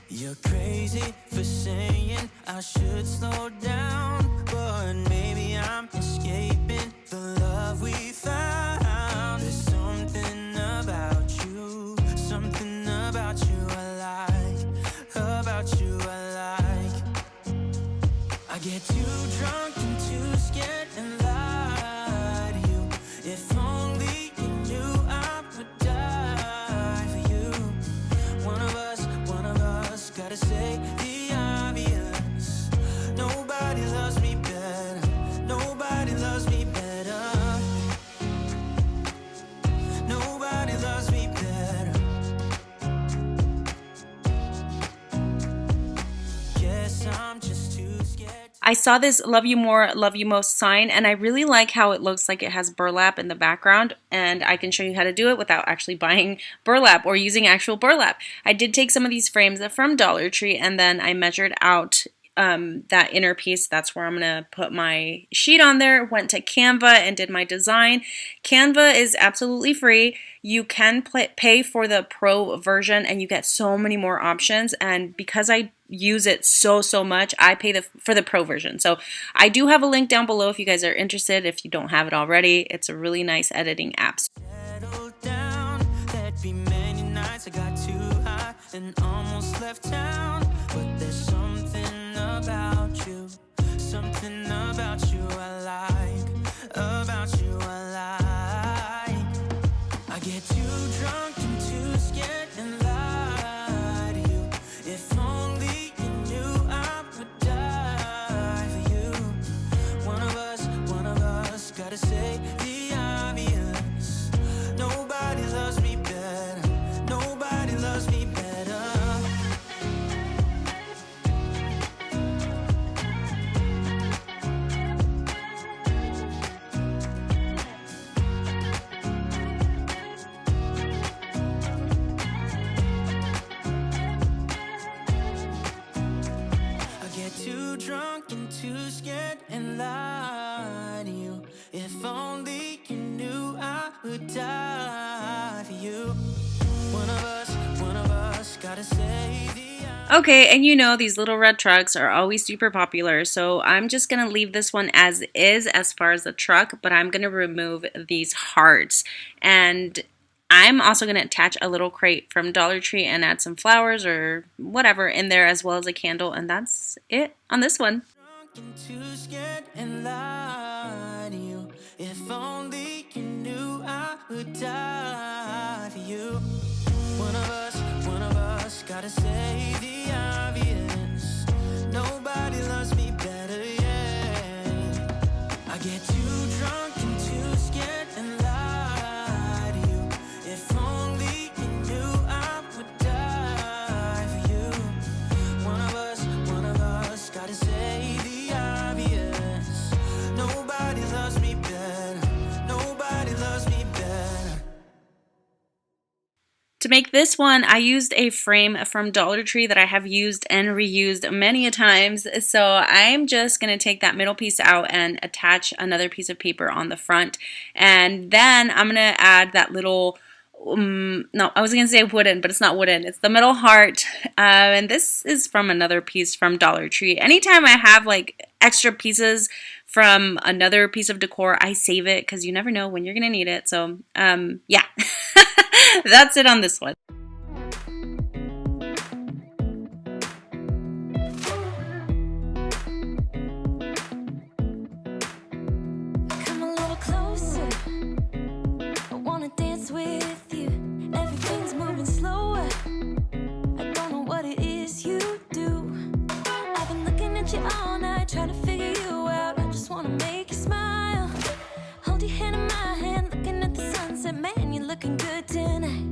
You're crazy for saying I should slow down, but maybe I'm escaping the love we found. There's something about you I like, about you I like. I get too drunk and too scared and lie to you. If only you knew I would die for you. One of us gotta say the obvious. Nobody loves me better. Nobody loves me better. Nobody loves me better. Guess I'm just too scared. I saw this Love You More, Love You Most sign, and I really like how it looks like it has burlap in the background, and I can show you how to do it without actually buying burlap or using actual burlap. I did take some of these frames from Dollar Tree, and then I measured out that inner piece. That's where I'm going to put my sheet on there. Went to Canva and did my design. Canva is absolutely free. You can pay for the pro version and you get so many more options, and because I use it so much, I pay for the pro version. So I do have a link down below if you guys are interested, if you don't have it already. It's a really nice editing app. Settle down, there'd be many nights I got too high and almost left town. But there's something about you I like, about you I like. I get too drunk and too scared and lie to you. If only you knew I would drunk and too scared and lie to you. If only you knew I would die for you. One of us gotta say the Okay, and you know these little red trucks are always super popular, so I'm just going to leave this one as is as far as the truck, but I'm going to remove these hearts. And I'm also going to attach a little crate from Dollar Tree and add some flowers or whatever in there, as well as a candle, and that's it on this one. too scared and lie to you. If only you knew I would die for you. One of us gotta say the obvious. Nobody loves me better, yeah. I get too drunk and too scared and lie to you. If only you knew I would die for you. One of us gotta say the obvious. Nobody loves me better. Nobody loves me better. To make this one, I used a frame from Dollar Tree that I have used and reused many a times. So I'm just going to take that middle piece out and attach another piece of paper on the front. And then I'm going to add that little, no, I was going to say wooden, but it's not wooden. It's the middle heart. And this is from another piece from Dollar Tree. Anytime I have like extra pieces from another piece of decor, I save it because you never know when you're going to need it. So yeah. That's it on this one. Come a little closer. I wanna dance with you. Everything's moving slower. I don't know what it is you do. I've been looking at you all night, trying to figure you out. I just wanna make you smile. Hold your hand in my hand, looking at the sunset. Man, you're looking good tonight.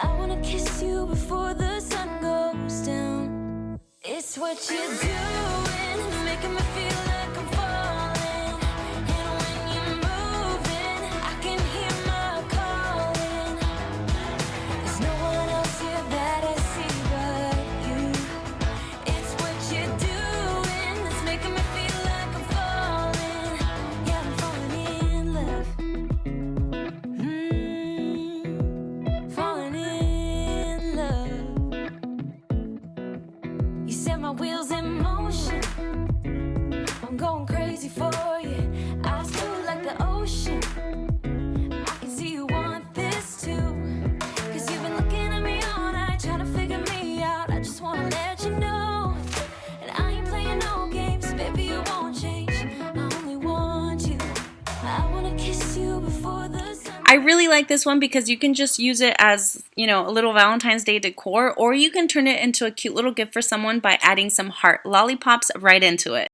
I wanna kiss you before the sun goes down. It's what you're doing, it's making me feel like I'm falling. And when you're moving, I can hear my calling. There's no one else here that I see but you. It's what you're doing, it's making me feel like I'm falling. Yeah, I'm falling in love. Falling in love. You set my wheels in motion. I'm going crazy for you. Eyes blue like the ocean. I can see you want this too. Cause you've been looking at me all night, trying to figure me out. I just wanna let you know. And I ain't playing no games, baby, you won't change. I only want you. I wanna kiss you before the sun. I really like this one because you can just use it as, you know, a little Valentine's Day decor, or you can turn it into a cute little gift for someone by adding some heart lollipops right into it.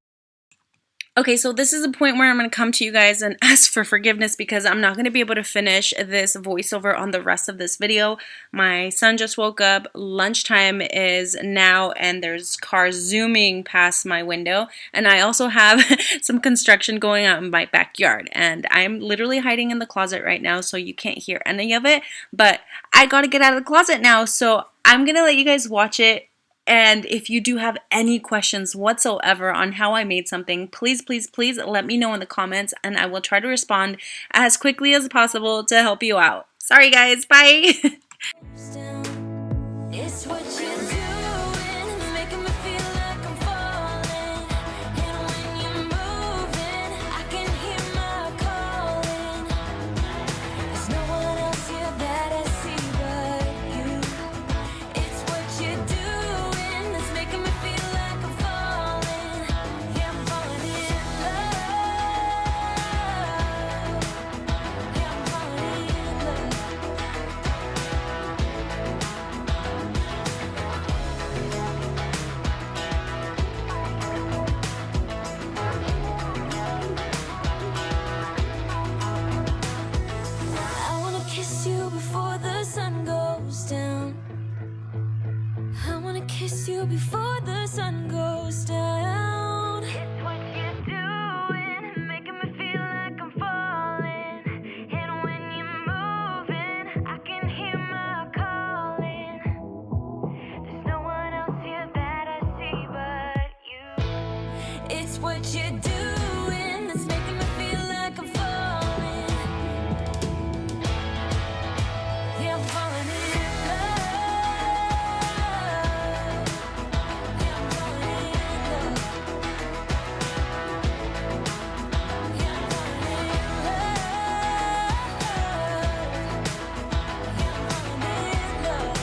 Okay, so this is the point where I'm going to come to you guys and ask for forgiveness because I'm not going to be able to finish this voiceover on the rest of this video. My son just woke up, lunchtime is now, and there's cars zooming past my window, and I also have some construction going on in my backyard, and I'm literally hiding in the closet right now, so you can't hear any of it, but I got to get out of the closet now, so I'm going to let you guys watch it. And if you do have any questions whatsoever on how I made something, please, please, please let me know in the comments and I will try to respond as quickly as possible to help you out. Sorry guys, bye! It's what you're doing, it's making me feel like I'm falling. And when you're moving, I can hear my calling. There's no one else here that I see but you. It's what you're doing, it's making me feel like I'm falling. Yeah, I'm falling in love. Yeah, I'm falling in love. what you're doing that's making me feel like I'm falling. Yeah, I'm falling in love. Yeah, I'm falling in love. Yeah, I'm falling in love. Yeah, I'm falling in love.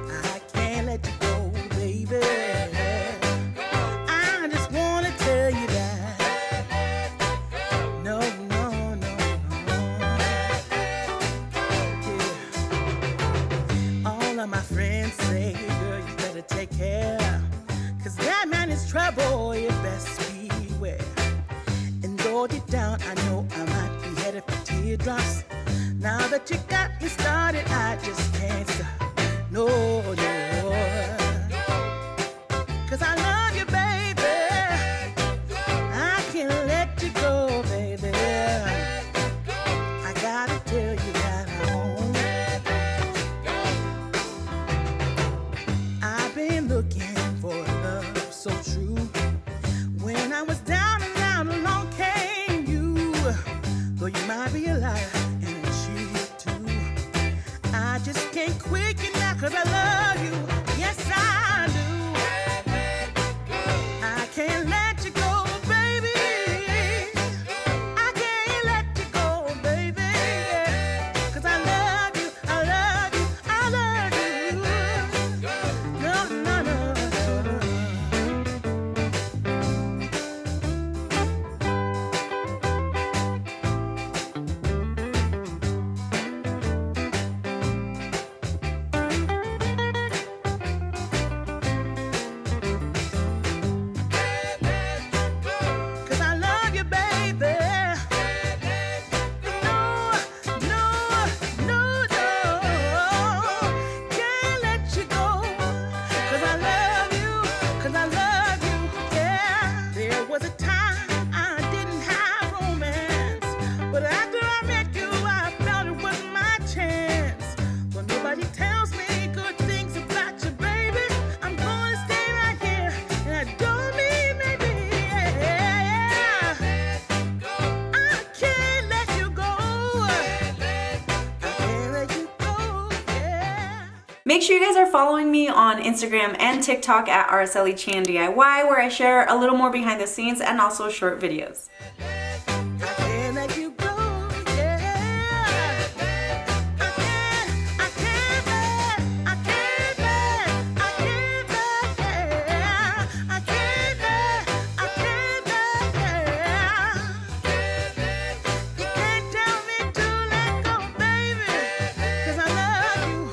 I can't let you go, baby. I just wanna tell you that. No, no, no, no. Yeah. All of my friends say, girl, you better take care. Cause that man is trouble, you best beware. And though deep down, I know I might be headed for teardrops. Now that you got me started, I just can't stop. No, no. Cause I love you, baby. I can't let you go, baby. I gotta tell you that I've been looking for love so true. When I was down and out, along came you. Though you might be a liar and a cheat too. I just can't quit you now cause I love you. Yes, I do. I can't let you go, baby. I can't let you go, baby. Cause I love you, I love you, I love you. No, no, no, cause I love you, baby. No, no, no, no. Can't let you go. Cause I love you, yeah. There was a time I didn't have romance. But after I met you, I felt it was my chance. But nobody tells me good things about you, baby. I'm gonna stay right here. And I don't mean maybe. Yeah. I can't let you go. I can't let you go. Yeah. Make sure you guys are following me on Instagram and TikTok at aracelichanyt, where I share a little more behind the scenes and also short videos. I can't let you go, yeah. I can't let You can't tell me to let go, baby. Cause I love you,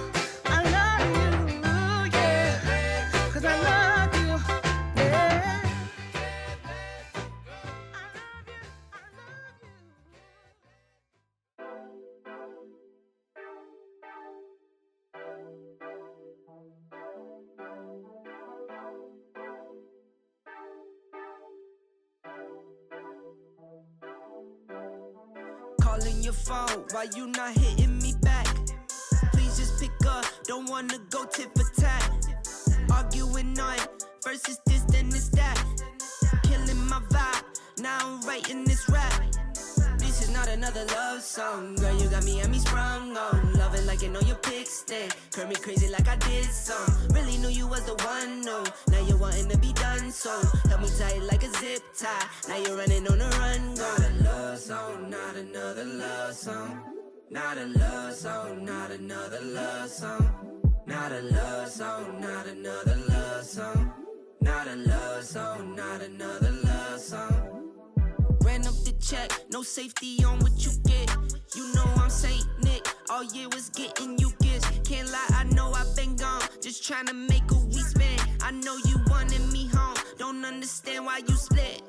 yeah. Cause I love you, yeah. Calling your phone, why you not hitting me back? Please just pick up, don't wanna go tit for tat. Arguing on, first it's this, then it's that. Killing my vibe, now I'm writing this rap. This is not another love song, girl, you got me sprung on. Love it like you know your pick stick, curl me crazy like I did some. Really knew you was the one, no. Now you're wanting to be done, so help me tight like a zip tie. Now you're running on the run, go. Not a love song, not another love song. Not a love song, not another love song. Not a love song, not another love song. Not a love song, not another love song. Ran up the check, no safety on what you get. You know I'm Saint Nick, all year was getting you gifts. Can't lie, I know I've been gone, just trying to make a we spend. I know you wanted me home, don't understand why you split.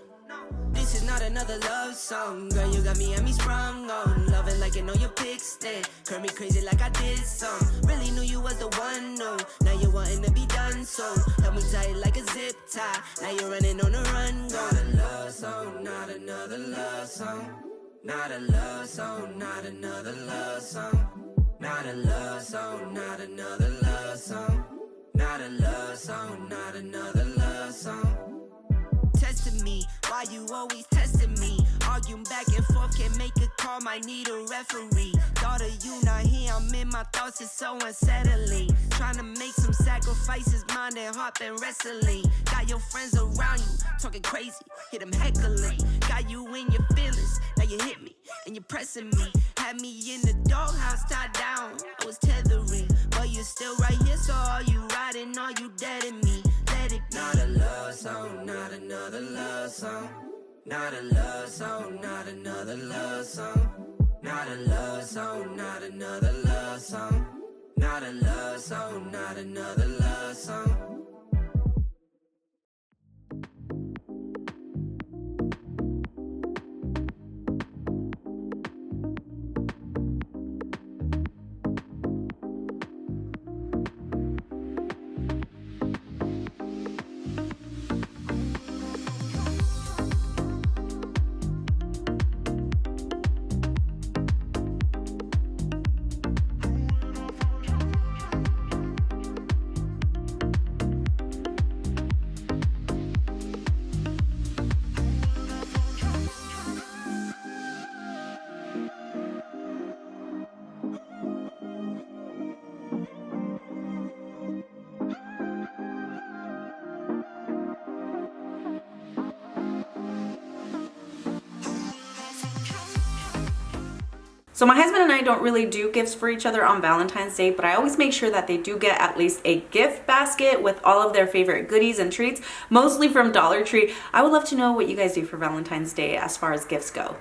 This is not another love song, girl, you got me sprung on. Love it like you know your pick stick, curl me crazy like I did some. Really knew you was the one, no. Now you're wanting to be done, so help me tight like a zip tie. Now you're running on the run, go. Not a love song, not another love song. Not a love song, not another love song. Not a love song, not another love song. Not a not another love song. Testing me, why you always testing me? Arguing back and forth, can't make a call, might need a referee. Daughter, you not here, I'm in my thoughts, it's so unsettling. Trying to make some sacrifices, mind and heart been wrestling. Got your friends around you, talking crazy, hit them heckling. Got you in your feelings, now you hit me, and you're pressing me. Had me in the doghouse, tied down, I was tethering. But you're still right here, so are you riding, are you dead in me? Let it not a love song, not another love song. Not a love song, not another love song. Not a love song, not another love song. Not a love song, not another love song. So my husband and I don't really do gifts for each other on Valentine's Day, but I always make sure that they do get at least a gift basket with all of their favorite goodies and treats, mostly from Dollar Tree. I would love to know what you guys do for Valentine's Day as far as gifts go.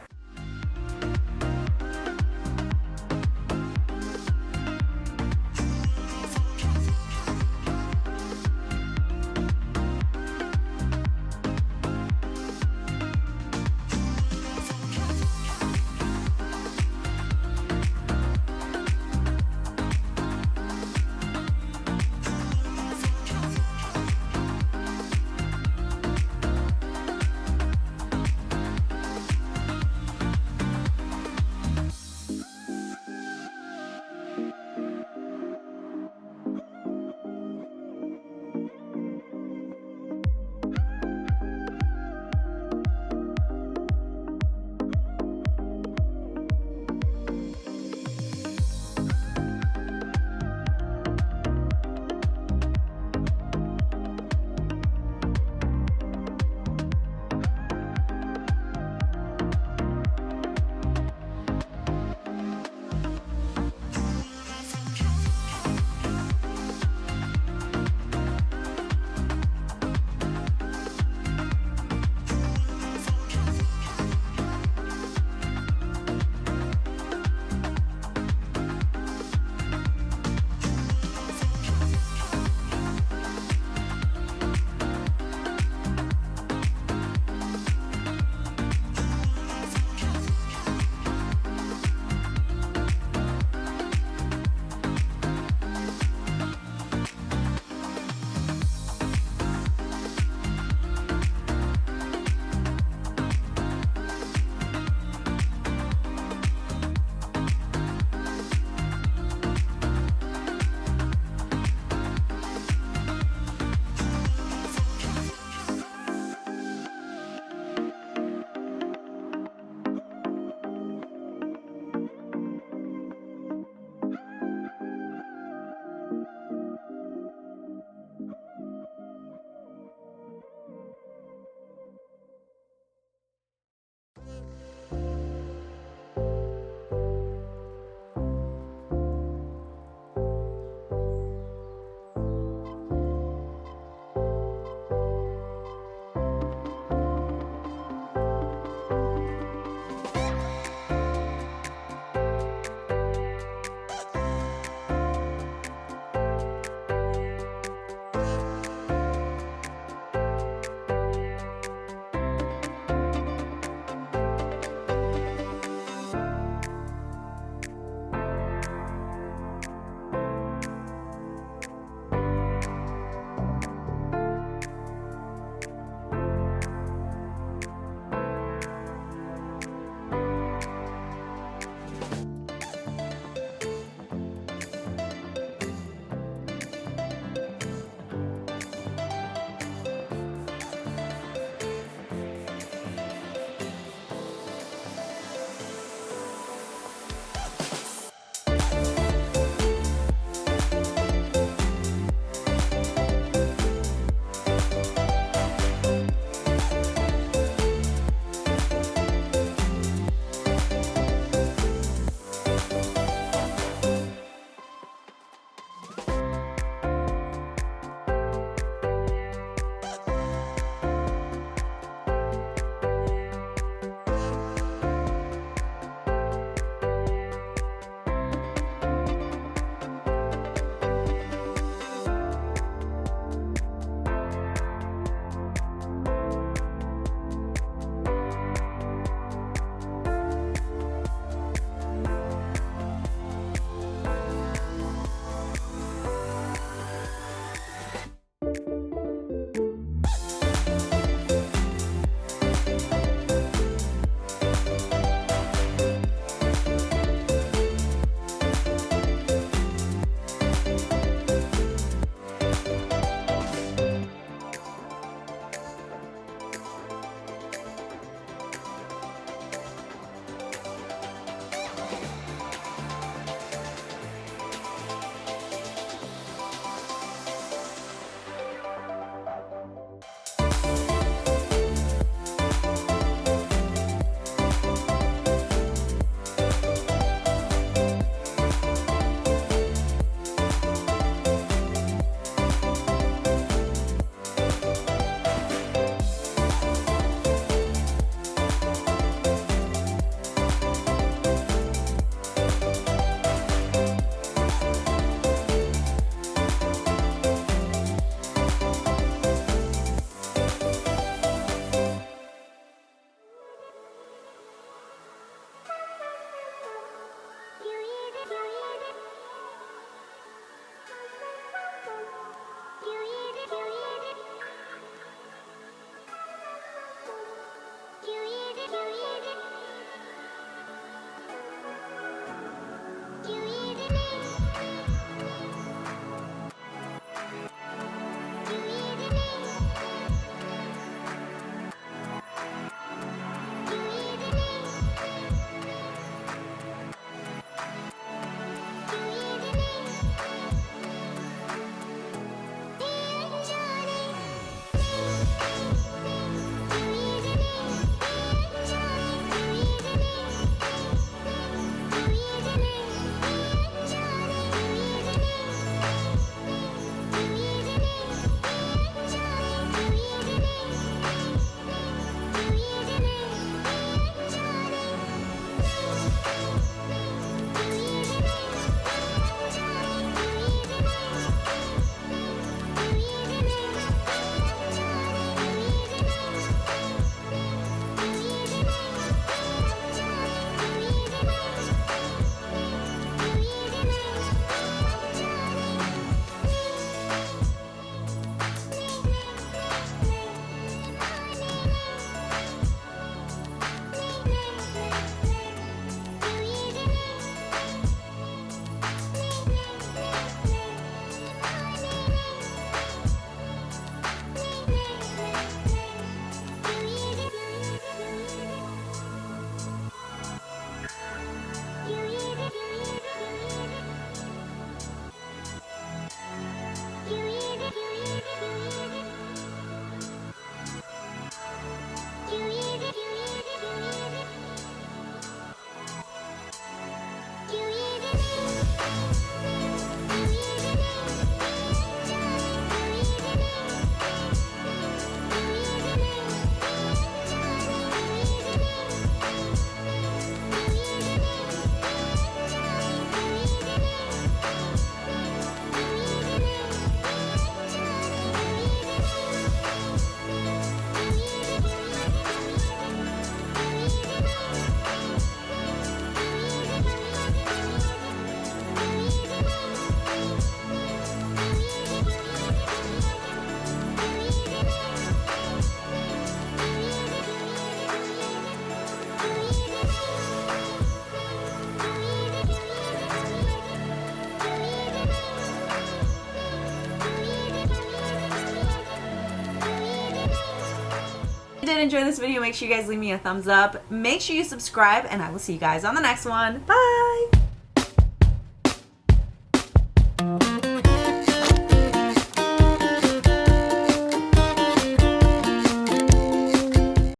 If you did enjoy this video, make sure you guys leave me a thumbs up. Make sure you subscribe, and I will see you guys on the next one. Bye!